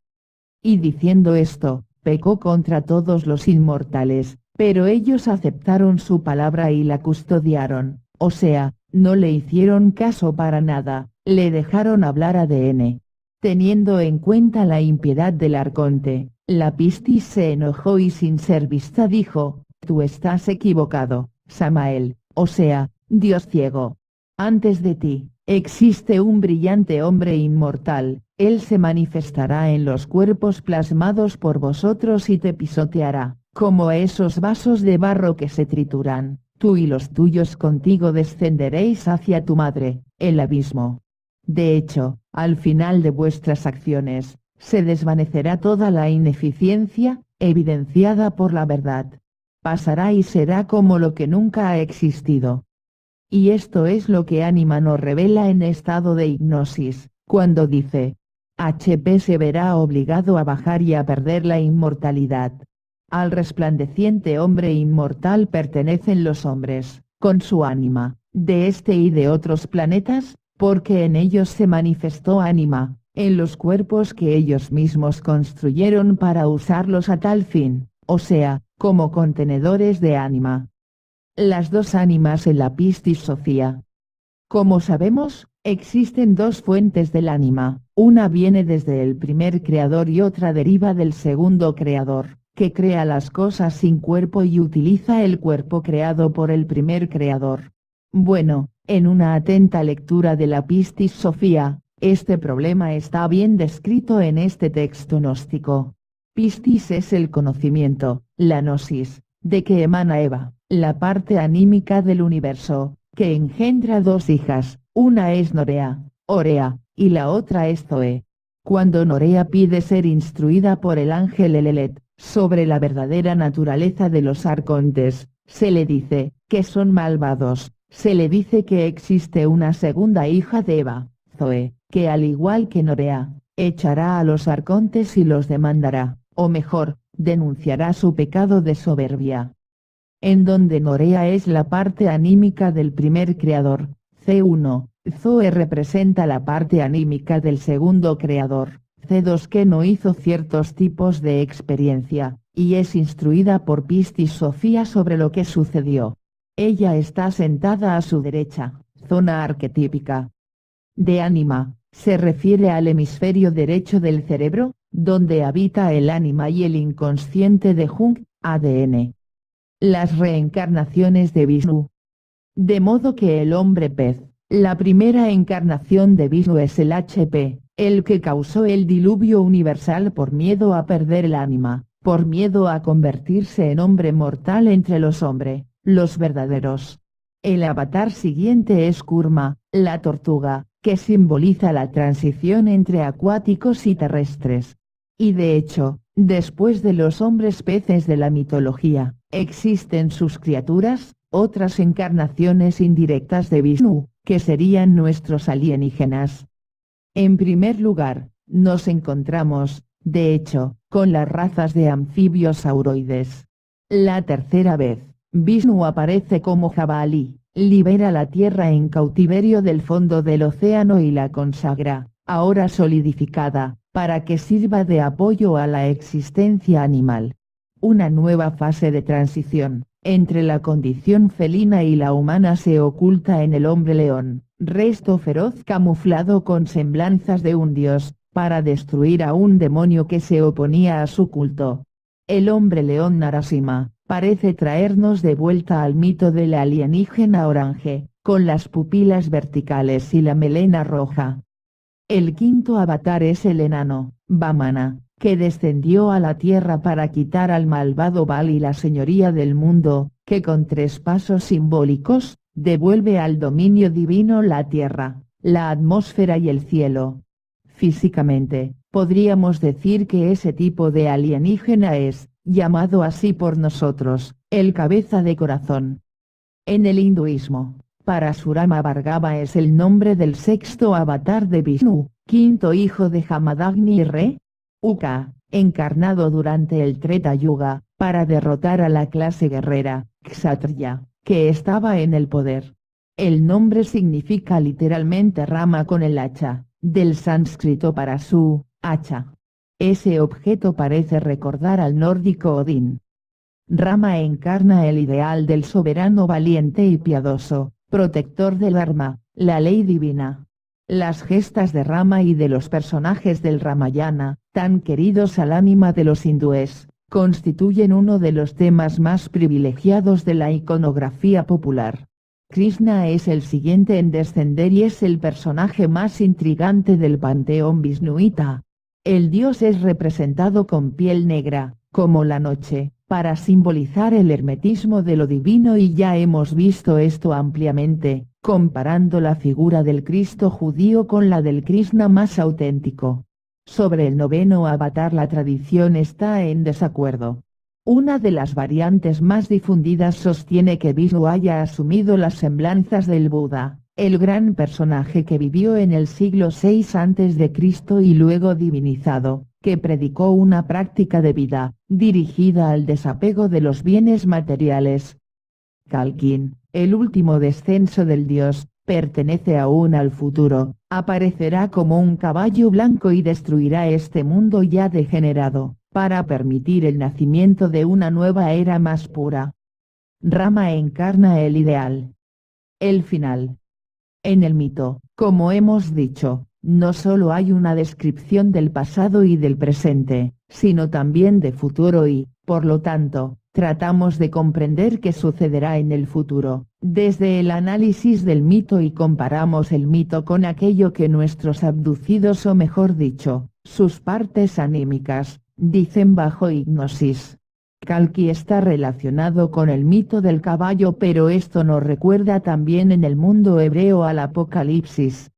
Y diciendo esto, pecó contra todos los inmortales, pero ellos aceptaron su palabra y la custodiaron, o sea, no le hicieron caso para nada, le dejaron hablar ADN. Teniendo en cuenta la impiedad del arconte, la Pistis se enojó y sin ser vista dijo, tú estás equivocado, Samael, o sea, Dios ciego. Antes de ti, existe un brillante hombre inmortal, él se manifestará en los cuerpos plasmados por vosotros y te pisoteará, como esos vasos de barro que se trituran, tú y los tuyos contigo descenderéis hacia tu madre, el abismo. De hecho, al final de vuestras acciones, se desvanecerá toda la ineficiencia, evidenciada por la verdad. Pasará y será como lo que nunca ha existido. Y esto es lo que ánima nos revela en estado de hipnosis, cuando dice, HP se verá obligado a bajar y a perder la inmortalidad. Al resplandeciente hombre inmortal pertenecen los hombres, con su ánima, de este y de otros planetas, porque en ellos se manifestó ánima, en los cuerpos que ellos mismos construyeron para usarlos a tal fin, o sea, como contenedores de ánima. Las dos ánimas en la Pistis Sophia. Como sabemos, existen dos fuentes del ánima, una viene desde el primer creador y otra deriva del segundo creador, que crea las cosas sin cuerpo y utiliza el cuerpo creado por el primer creador. Bueno, en una atenta lectura de la Pistis Sophia, este problema está bien descrito en este texto gnóstico. Pistis es el conocimiento, la gnosis, de que emana Eva, la parte anímica del universo, que engendra dos hijas, una es Norea, Orea, y la otra es Zoe. Cuando Norea pide ser instruida por el ángel Elelet, sobre la verdadera naturaleza de los arcontes, se le dice, que son malvados, se le dice que existe una segunda hija de Eva, Zoe, que al igual que Norea, echará a los arcontes y los demandará, o mejor, denunciará su pecado de soberbia. En donde Norea es la parte anímica del primer creador, C1, Zoe representa la parte anímica del segundo creador, C2 que no hizo ciertos tipos de experiencia, y es instruida por Pistis Sophia sobre lo que sucedió. Ella está sentada a su derecha, zona arquetípica de ánima, se refiere al hemisferio derecho del cerebro, donde habita el ánima y el inconsciente de Jung, ADN. Las reencarnaciones de Vishnu. De modo que el hombre pez, la primera encarnación de Vishnu es el HP, el que causó el diluvio universal por miedo a perder el ánima, por miedo a convertirse en hombre mortal entre los hombres, los verdaderos. El avatar siguiente es Kurma, la tortuga, que simboliza la transición entre acuáticos y terrestres. Y de hecho, después de los hombres peces de la mitología, existen sus criaturas, otras encarnaciones indirectas de Vishnu, que serían nuestros alienígenas. En primer lugar, nos encontramos, de hecho, con las razas de anfibios sauroides. La tercera vez, Vishnu aparece como jabalí, libera la tierra en cautiverio del fondo del océano y la consagra, ahora solidificada, para que sirva de apoyo a la existencia animal. Una nueva fase de transición, entre la condición felina y la humana se oculta en el hombre león, resto feroz camuflado con semblanzas de un dios, para destruir a un demonio que se oponía a su culto. El hombre león Narasimha, parece traernos de vuelta al mito del alienígena orange, con las pupilas verticales y la melena roja. El quinto avatar es el enano, Vamana, que descendió a la tierra para quitar al malvado Bali la señoría del mundo, que con 3 pasos simbólicos, devuelve al dominio divino la tierra, la atmósfera y el cielo. Físicamente, podríamos decir que ese tipo de alienígena es, llamado así por nosotros, el cabeza de corazón. En el hinduismo, Parasurama Bhargava es el nombre del sexto avatar de Vishnu, quinto hijo de Jamadagni y Re. Uka, encarnado durante el Treta Yuga, para derrotar a la clase guerrera, Kshatriya, que estaba en el poder. El nombre significa literalmente rama con el hacha, del sánscrito parasu, hacha. Ese objeto parece recordar al nórdico Odín. Rama encarna el ideal del soberano valiente y piadoso, protector del Dharma, la ley divina. Las gestas de Rama y de los personajes del Ramayana, tan queridos al ánima de los hindúes, constituyen uno de los temas más privilegiados de la iconografía popular. Krishna es el siguiente en descender y es el personaje más intrigante del panteón visnuita. El dios es representado con piel negra, como la noche, para simbolizar el hermetismo de lo divino, y ya hemos visto esto ampliamente, comparando la figura del Cristo judío con la del Krishna más auténtico. Sobre el noveno avatar la tradición está en desacuerdo. Una de las variantes más difundidas sostiene que Vishnu haya asumido las semblanzas del Buda, el gran personaje que vivió en el siglo VI a.C. y luego divinizado, que predicó una práctica de vida, dirigida al desapego de los bienes materiales. Kalkin, el último descenso del dios, pertenece aún al futuro, aparecerá como un caballo blanco y destruirá este mundo ya degenerado, para permitir el nacimiento de una nueva era más pura. Rama encarna el ideal. El final. En el mito, como hemos dicho, no solo hay una descripción del pasado y del presente, sino también de futuro y, por lo tanto, tratamos de comprender qué sucederá en el futuro, desde el análisis del mito y comparamos el mito con aquello que nuestros abducidos o mejor dicho, sus partes anímicas, dicen bajo hipnosis. Kalki está relacionado con el mito del caballo, pero esto nos recuerda también en el mundo hebreo al Apocalipsis.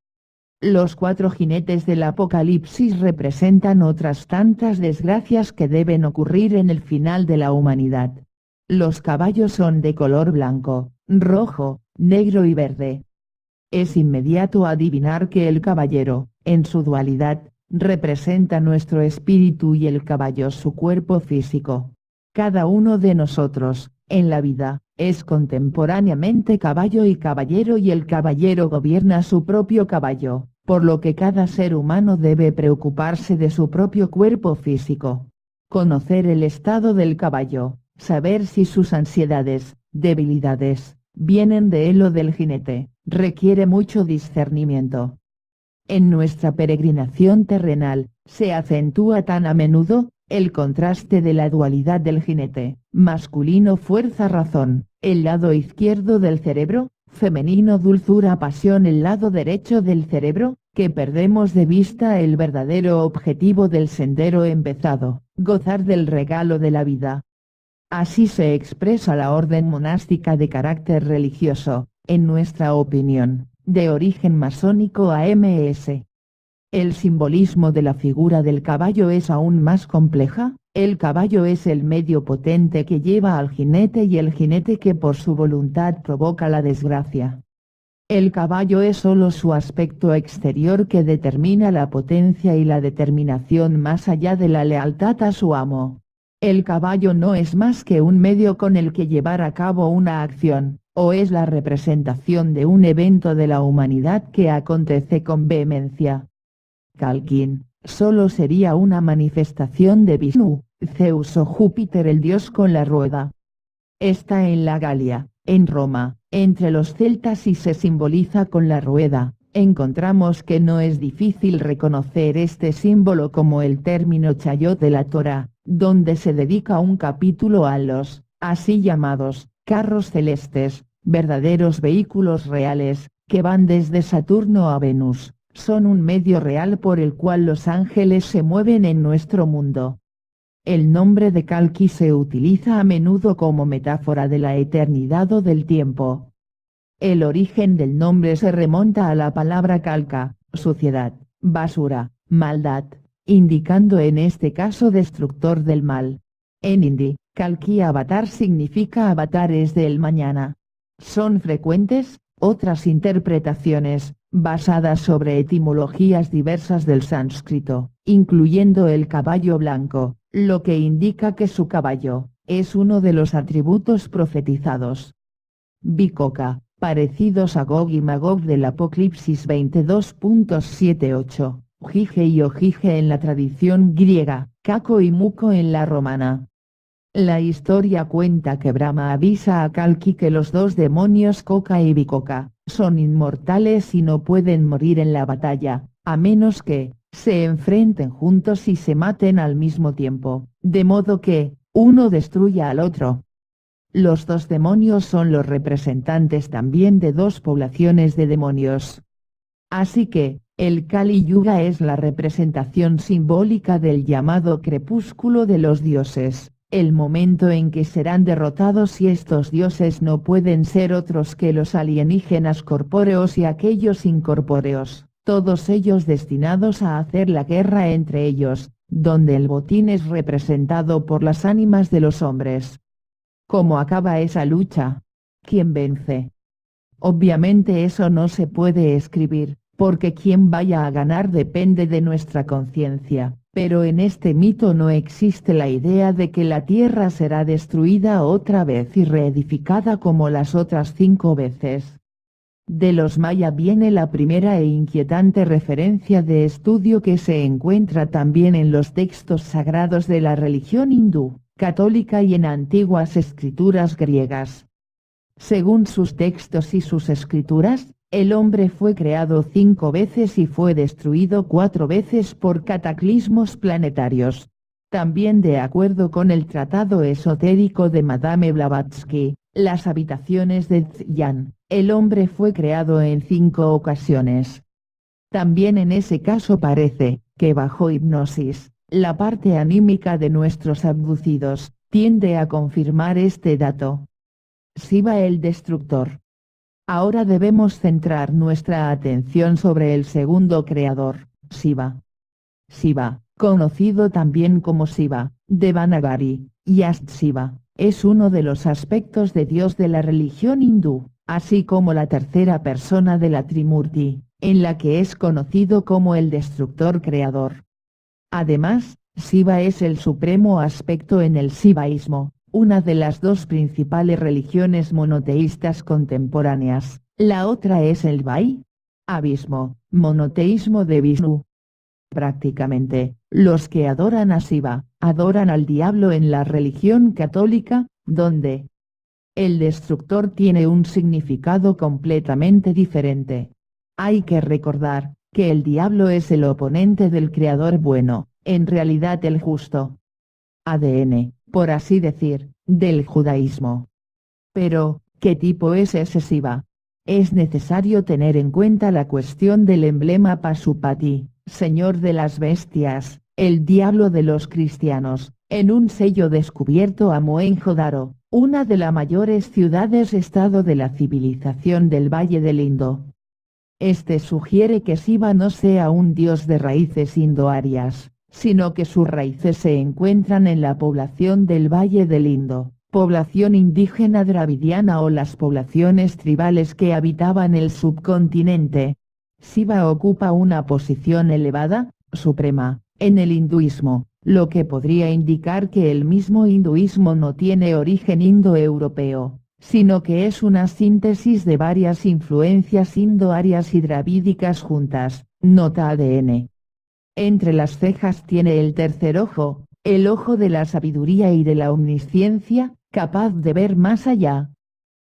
Los 4 jinetes del Apocalipsis representan otras tantas desgracias que deben ocurrir en el final de la humanidad. Los caballos son de color blanco, rojo, negro y verde. Es inmediato adivinar que el caballero, en su dualidad, representa nuestro espíritu y el caballo su cuerpo físico. Cada uno de nosotros, en la vida, es contemporáneamente caballo y caballero, y el caballero gobierna su propio caballo, por lo que cada ser humano debe preocuparse de su propio cuerpo físico. Conocer el estado del caballo, saber si sus ansiedades, debilidades, vienen de él o del jinete, requiere mucho discernimiento. En nuestra peregrinación terrenal, se acentúa tan a menudo el contraste de la dualidad del jinete, masculino fuerza-razón, el lado izquierdo del cerebro, femenino dulzura-pasión el lado derecho del cerebro, que perdemos de vista el verdadero objetivo del sendero empezado, gozar del regalo de la vida. Así se expresa la orden monástica de carácter religioso, en nuestra opinión, de origen masónico AMS. El simbolismo de la figura del caballo es aún más compleja. El caballo es el medio potente que lleva al jinete y el jinete que por su voluntad provoca la desgracia. El caballo es solo su aspecto exterior que determina la potencia y la determinación más allá de la lealtad a su amo. El caballo no es más que un medio con el que llevar a cabo una acción, o es la representación de un evento de la humanidad que acontece con vehemencia. Kalkin, solo sería una manifestación de Vishnu, Zeus o Júpiter el dios con la rueda. Está en la Galia, en Roma, entre los celtas y se simboliza con la rueda. Encontramos que no es difícil reconocer este símbolo como el término chayot de la Torá, donde se dedica un capítulo a los, así llamados, carros celestes, verdaderos vehículos reales, que van desde Saturno a Venus. Son un medio real por el cual los ángeles se mueven en nuestro mundo. El nombre de Kalki se utiliza a menudo como metáfora de la eternidad o del tiempo. El origen del nombre se remonta a la palabra kalka, suciedad, basura, maldad, indicando en este caso destructor del mal. En hindi, Kalki avatar significa avatares del mañana. Son frecuentes otras interpretaciones, basadas sobre etimologías diversas del sánscrito, incluyendo el caballo blanco, lo que indica que su caballo, es uno de los atributos profetizados. Bikoka, parecidos a Gog y Magog del Apocalipsis 22.78, Ojige y Ojige en la tradición griega, Caco y Muco en la romana. La historia cuenta que Brahma avisa a Kalki que los dos demonios Koka y Bikoka, son inmortales y no pueden morir en la batalla, a menos que, se enfrenten juntos y se maten al mismo tiempo, de modo que, uno destruya al otro. Los dos demonios son los representantes también de dos poblaciones de demonios. Así que, el Kali Yuga es la representación simbólica del llamado crepúsculo de los dioses, el momento en que serán derrotados, y estos dioses no pueden ser otros que los alienígenas corpóreos y aquellos incorpóreos, todos ellos destinados a hacer la guerra entre ellos, donde el botín es representado por las ánimas de los hombres. ¿Cómo acaba esa lucha? ¿Quién vence? Obviamente eso no se puede escribir, porque quien vaya a ganar depende de nuestra conciencia, pero en este mito no existe la idea de que la tierra será destruida otra vez y reedificada como las otras 5 veces. De los maya viene la primera e inquietante referencia de estudio que se encuentra también en los textos sagrados de la religión hindú, católica y en antiguas escrituras griegas. Según sus textos y sus escrituras, el hombre fue creado 5 veces y fue destruido 4 veces por cataclismos planetarios. También de acuerdo con el tratado esotérico de Madame Blavatsky, las habitaciones de Tzyan, el hombre fue creado en 5 ocasiones. También en ese caso parece, que bajo hipnosis, la parte anímica de nuestros abducidos, tiende a confirmar este dato. Shiva el Destructor. Ahora debemos centrar nuestra atención sobre el segundo creador, Shiva. Shiva, conocido también como Shiva, Devanagari, y Shiva, es uno de los aspectos de Dios de la religión hindú, así como la tercera persona de la Trimurti, en la que es conocido como el Destructor Creador. Además, Shiva es el supremo aspecto en el Shivaísmo, una de las dos principales religiones monoteístas contemporáneas. La otra es el Vaishnavismo, monoteísmo de Vishnu. Prácticamente, los que adoran a Shiva, adoran al diablo en la religión católica, donde el destructor tiene un significado completamente diferente. Hay que recordar, que el diablo es el oponente del creador bueno, en realidad el justo. ADN, por así decir, del judaísmo. Pero, ¿qué tipo es ese Shiva? Es necesario tener en cuenta la cuestión del emblema Pasupati, señor de las bestias, el diablo de los cristianos, en un sello descubierto a Mohenjo-Daro, una de las mayores ciudades-estado de la civilización del Valle del Indo. Este sugiere que Shiva no sea un dios de raíces indoarias, sino que sus raíces se encuentran en la población del Valle del Indo, población indígena dravidiana o las poblaciones tribales que habitaban el subcontinente. Shiva ocupa una posición elevada, suprema, en el hinduismo, lo que podría indicar que el mismo hinduismo no tiene origen indoeuropeo, sino que es una síntesis de varias influencias indoarias y dravídicas juntas. Nota ADN. Entre las cejas tiene el tercer ojo, el ojo de la sabiduría y de la omnisciencia, capaz de ver más allá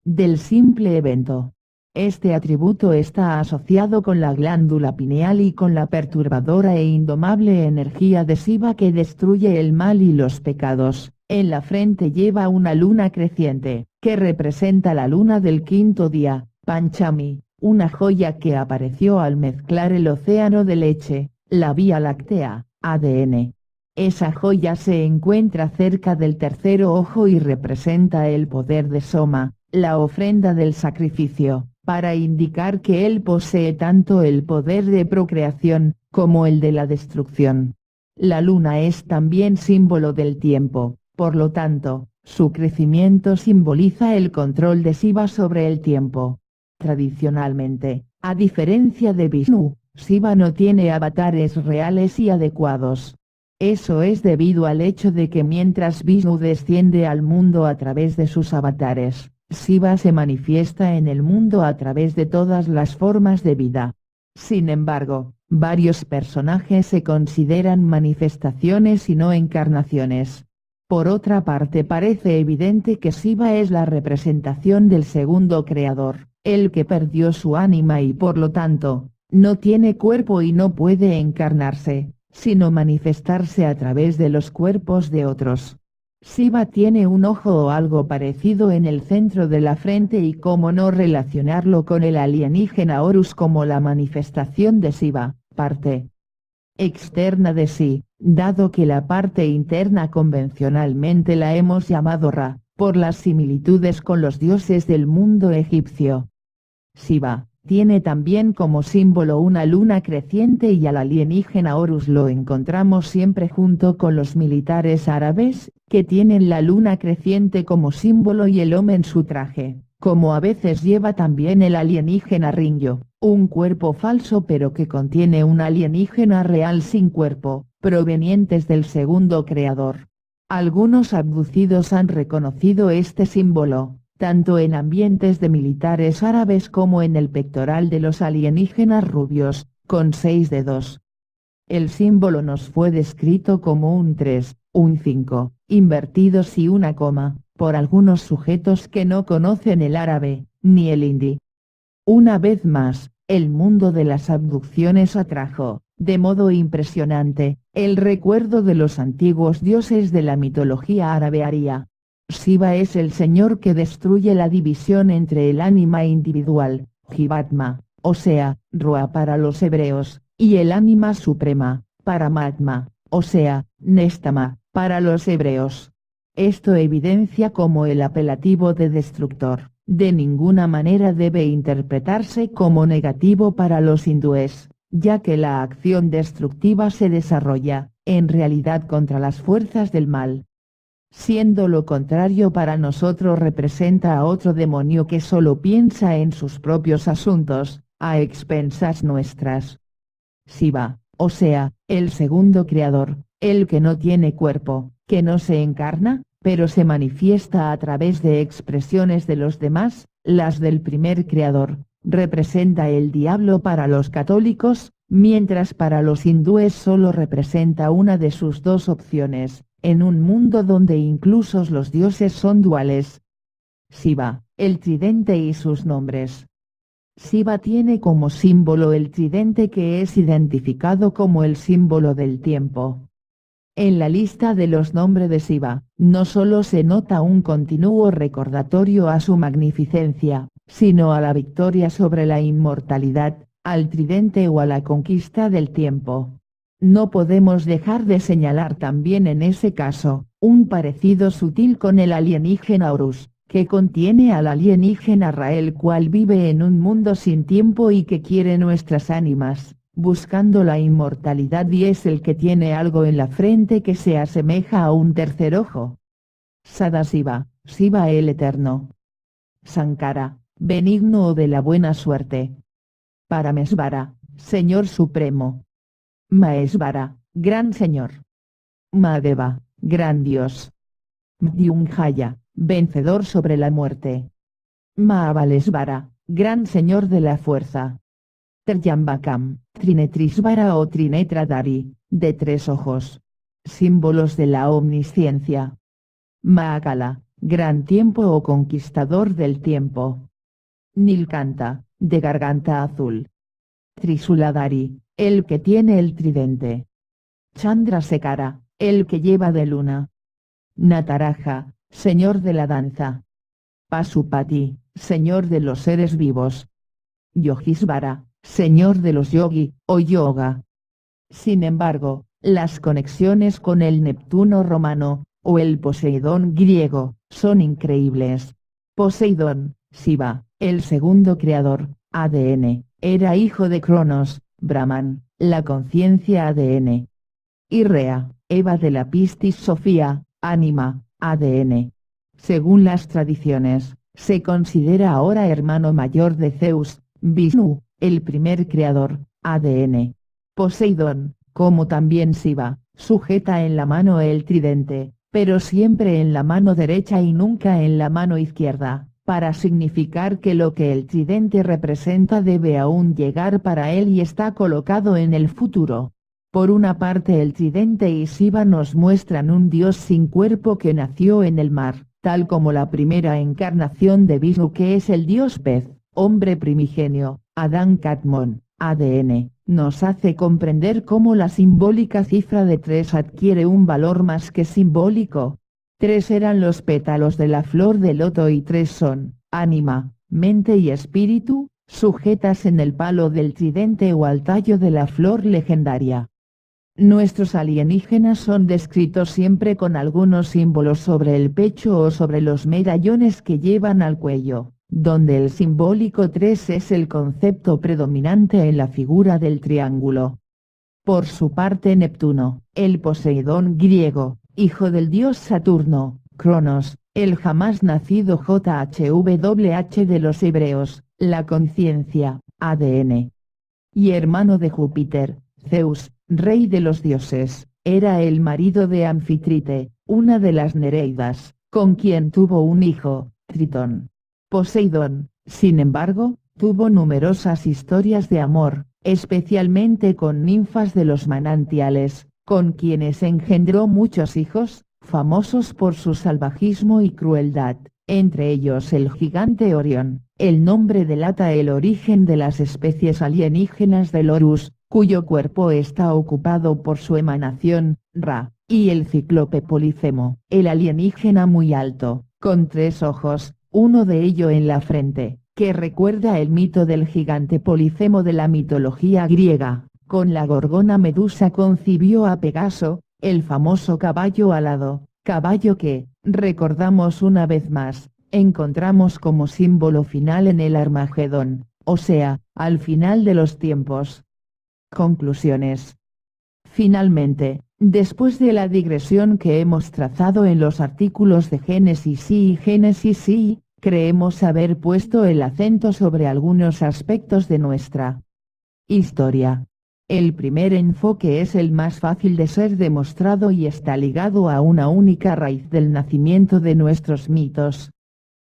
del simple evento. Este atributo está asociado con la glándula pineal y con la perturbadora e indomable energía de Shiva que destruye el mal y los pecados. En la frente lleva una luna creciente, que representa la luna del quinto día, Panchami, una joya que apareció al mezclar el océano de leche, la Vía Láctea, ADN. Esa joya se encuentra cerca del tercer ojo y representa el poder de Soma, la ofrenda del sacrificio, para indicar que él posee tanto el poder de procreación, como el de la destrucción. La luna es también símbolo del tiempo, por lo tanto, su crecimiento simboliza el control de Shiva sobre el tiempo. Tradicionalmente, a diferencia de Vishnu, Shiva no tiene avatares reales y adecuados. Eso es debido al hecho de que mientras Vishnu desciende al mundo a través de sus avatares, Shiva se manifiesta en el mundo a través de todas las formas de vida. Sin embargo, varios personajes se consideran manifestaciones y no encarnaciones. Por otra parte parece evidente que Shiva es la representación del segundo creador, el que perdió su ánima y por lo tanto, no tiene cuerpo y no puede encarnarse, sino manifestarse a través de los cuerpos de otros. Shiva tiene un ojo o algo parecido en el centro de la frente y cómo no relacionarlo con el alienígena Horus como la manifestación de Shiva, parte externa de sí, dado que la parte interna convencionalmente la hemos llamado Ra, por las similitudes con los dioses del mundo egipcio. Shiva tiene también como símbolo una luna creciente y al alienígena Horus lo encontramos siempre junto con los militares árabes, que tienen la luna creciente como símbolo y el Om en su traje, como a veces lleva también el alienígena Rinyo, un cuerpo falso pero que contiene un alienígena real sin cuerpo, provenientes del segundo creador. Algunos abducidos han reconocido este símbolo, tanto en ambientes de militares árabes como en el pectoral de los alienígenas rubios, con 6 dedos. El símbolo nos fue descrito como un 3, un 5, invertidos y una coma, por algunos sujetos que no conocen el árabe, ni el hindi. Una vez más, el mundo de las abducciones atrajo, de modo impresionante, el recuerdo de los antiguos dioses de la mitología árabe aria. Shiva es el señor que destruye la división entre el ánima individual, Jivatma, o sea, Ruah para los hebreos, y el ánima suprema, Paramatma, o sea, Nestama, para los hebreos. Esto evidencia como el apelativo de destructor, de ninguna manera debe interpretarse como negativo para los hindúes, ya que la acción destructiva se desarrolla, en realidad contra las fuerzas del mal. Siendo lo contrario para nosotros representa a otro demonio que solo piensa en sus propios asuntos, a expensas nuestras. Shiva, o sea, el segundo creador, el que no tiene cuerpo, que no se encarna, pero se manifiesta a través de expresiones de los demás, las del primer creador, representa el diablo para los católicos, mientras para los hindúes solo representa una de sus dos opciones, en un mundo donde incluso los dioses son duales. Shiva, el tridente y sus nombres. Shiva tiene como símbolo el tridente que es identificado como el símbolo del tiempo. En la lista de los nombres de Shiva, no solo se nota un continuo recordatorio a su magnificencia, sino a la victoria sobre la inmortalidad, al tridente o a la conquista del tiempo. No podemos dejar de señalar también en ese caso, un parecido sutil con el alienígena Horus, que contiene al alienígena Ra, el cual vive en un mundo sin tiempo y que quiere nuestras ánimas, buscando la inmortalidad, y es el que tiene algo en la frente que se asemeja a un tercer ojo. Sadasiva, Shiva el Eterno. Sankara, benigno o de la buena suerte. Paramesvara, Señor Supremo. Mahesvara, Gran Señor. Mahadeva, Gran Dios. Mrityunjaya, vencedor sobre la muerte. Mahabalesvara, Gran Señor de la fuerza. Triambakam, Trinetrisvara o Trinetradari, de 3 ojos. Símbolos de la omnisciencia. Mahakala, Gran Tiempo o conquistador del tiempo. Nilkanta, de garganta azul. Trisuladari, el que tiene el tridente. Chandrasekara, el que lleva de luna. Nataraja, señor de la danza. Pasupati, señor de los seres vivos. Yogisvara, señor de los yogi, o yoga. Sin embargo, las conexiones con el Neptuno romano, o el Poseidón griego, son increíbles. Poseidón, Shiva, el segundo creador, ADN, era hijo de Cronos, Brahman, la conciencia ADN. Y Rea, Eva de la Pistis Sofía, ánima, ADN. Según las tradiciones, se considera ahora hermano mayor de Zeus, Vishnu, el primer creador, ADN. Poseidón, como también Shiva, sujeta en la mano el tridente, pero siempre en la mano derecha y nunca en la mano izquierda, para significar que lo que el tridente representa debe aún llegar para él y está colocado en el futuro. Por una parte el tridente y Shiva nos muestran un dios sin cuerpo que nació en el mar, tal como la primera encarnación de Vishnu, que es el dios pez, hombre primigenio, Adán Kadmon, ADN, nos hace comprender cómo la simbólica cifra de 3 adquiere un valor más que simbólico. 3 eran los pétalos de la flor de loto y 3 son, ánima, mente y espíritu, sujetas en el palo del tridente o al tallo de la flor legendaria. Nuestros alienígenas son descritos siempre con algunos símbolos sobre el pecho o sobre los medallones que llevan al cuello, donde el simbólico 3 es el concepto predominante en la figura del triángulo. Por su parte Neptuno, el Poseidón griego, hijo del dios Saturno, Cronos, el jamás nacido JHWH de los hebreos, la conciencia, ADN. Y hermano de Júpiter, Zeus, rey de los dioses, era el marido de Anfitrite, una de las Nereidas, con quien tuvo un hijo, Tritón. Poseidón, sin embargo, tuvo numerosas historias de amor, especialmente con ninfas de los manantiales, con quienes engendró muchos hijos, famosos por su salvajismo y crueldad, entre ellos el gigante Orión. El nombre delata el origen de las especies alienígenas del Horus, cuyo cuerpo está ocupado por su emanación, Ra, y el cíclope Polifemo, el alienígena muy alto, con 3 ojos, uno de ellos en la frente, que recuerda el mito del gigante Polifemo de la mitología griega. Con la gorgona Medusa concibió a Pegaso, el famoso caballo alado, caballo que, recordamos una vez más, encontramos como símbolo final en el Armagedón, o sea, al final de los tiempos. Conclusiones. Finalmente, después de la digresión que hemos trazado en los artículos de Génesis y Génesis Y, creemos haber puesto el acento sobre algunos aspectos de nuestra historia. El primer enfoque es el más fácil de ser demostrado y está ligado a una única raíz del nacimiento de nuestros mitos.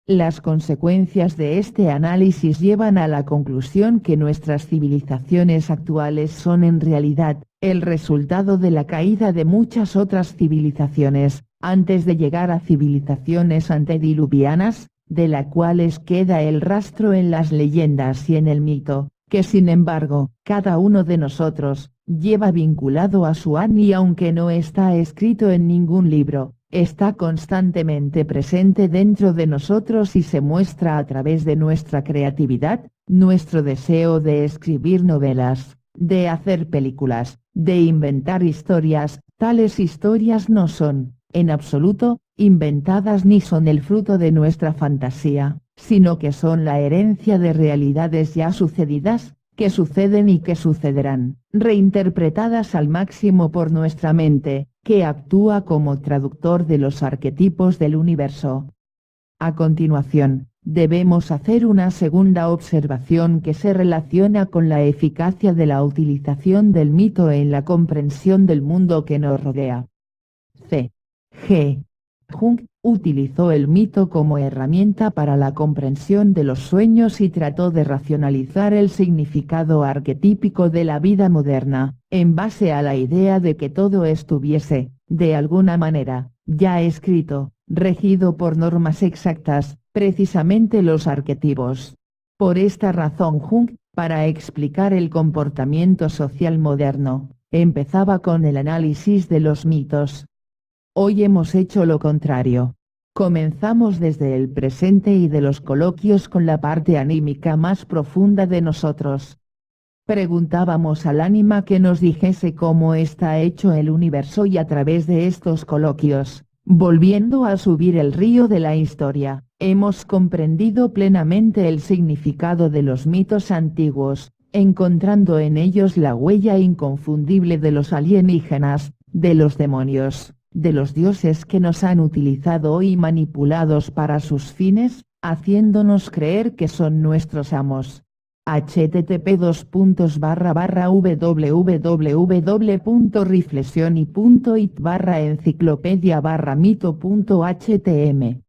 Las consecuencias de este análisis llevan a la conclusión que nuestras civilizaciones actuales son en realidad, el resultado de la caída de muchas otras civilizaciones, antes de llegar a civilizaciones antediluvianas, de las cuales queda el rastro en las leyendas y en el mito, que sin embargo, cada uno de nosotros, lleva vinculado a su y aunque no está escrito en ningún libro, está constantemente presente dentro de nosotros y se muestra a través de nuestra creatividad, nuestro deseo de escribir novelas, de hacer películas, de inventar historias. Tales historias no son, en absoluto, inventadas ni son el fruto de nuestra fantasía, sino que son la herencia de realidades ya sucedidas, que suceden y que sucederán, reinterpretadas al máximo por nuestra mente, que actúa como traductor de los arquetipos del universo. A continuación, debemos hacer una segunda observación que se relaciona con la eficacia de la utilización del mito en la comprensión del mundo que nos rodea. C. G. Jung utilizó el mito como herramienta para la comprensión de los sueños y trató de racionalizar el significado arquetípico de la vida moderna, en base a la idea de que todo estuviese, de alguna manera, ya escrito, regido por normas exactas, precisamente los arquetipos. Por esta razón Jung, para explicar el comportamiento social moderno, empezaba con el análisis de los mitos. Hoy hemos hecho lo contrario. Comenzamos desde el presente y de los coloquios con la parte anímica más profunda de nosotros. Preguntábamos al ánima que nos dijese cómo está hecho el universo y a través de estos coloquios, volviendo a subir el río de la historia, hemos comprendido plenamente el significado de los mitos antiguos, encontrando en ellos la huella inconfundible de los alienígenas, de los demonios, de los dioses que nos han utilizado y manipulados para sus fines, haciéndonos creer que son nuestros amos. http://www.reflexioni.it/enciclopedia/mito.htm.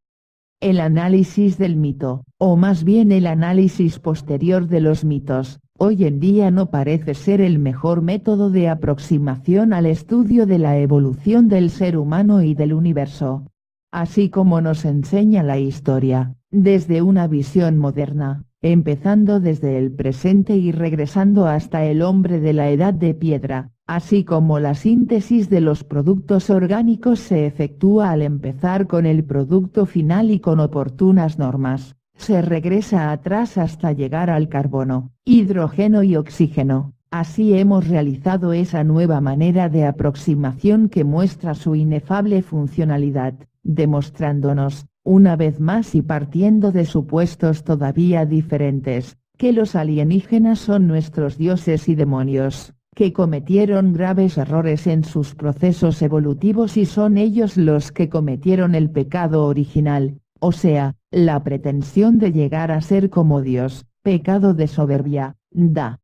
El análisis del mito, o más bien el análisis posterior de los mitos, hoy en día no parece ser el mejor método de aproximación al estudio de la evolución del ser humano y del universo. Así como nos enseña la historia, desde una visión moderna, empezando desde el presente y regresando hasta el hombre de la edad de piedra, así como la síntesis de los productos orgánicos se efectúa al empezar con el producto final y con oportunas normas, se regresa atrás hasta llegar al carbono, hidrógeno y oxígeno. Así hemos realizado esa nueva manera de aproximación que muestra su inefable funcionalidad, demostrándonos, una vez más y partiendo de supuestos todavía diferentes, que los alienígenas son nuestros dioses y demonios, que cometieron graves errores en sus procesos evolutivos y son ellos los que cometieron el pecado original, o sea, la pretensión de llegar a ser como Dios, pecado de soberbia, da.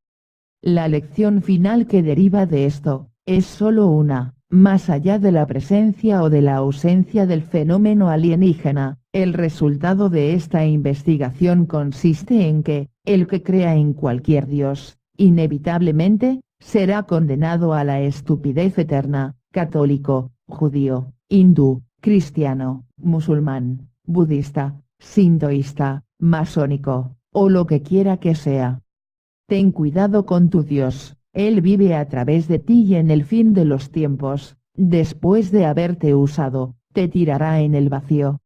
La lección final que deriva de esto, es solo una, Más allá de la presencia o de la ausencia del fenómeno alienígena, el resultado de esta investigación consiste en que, el que crea en cualquier dios, inevitablemente, será condenado a la estupidez eterna, católico, judío, hindú, cristiano, musulmán, budista, sintoísta, masónico, o lo que quiera que sea. Ten cuidado con tu Dios, Él vive a través de ti y en el fin de los tiempos, después de haberte usado, te tirará en el vacío.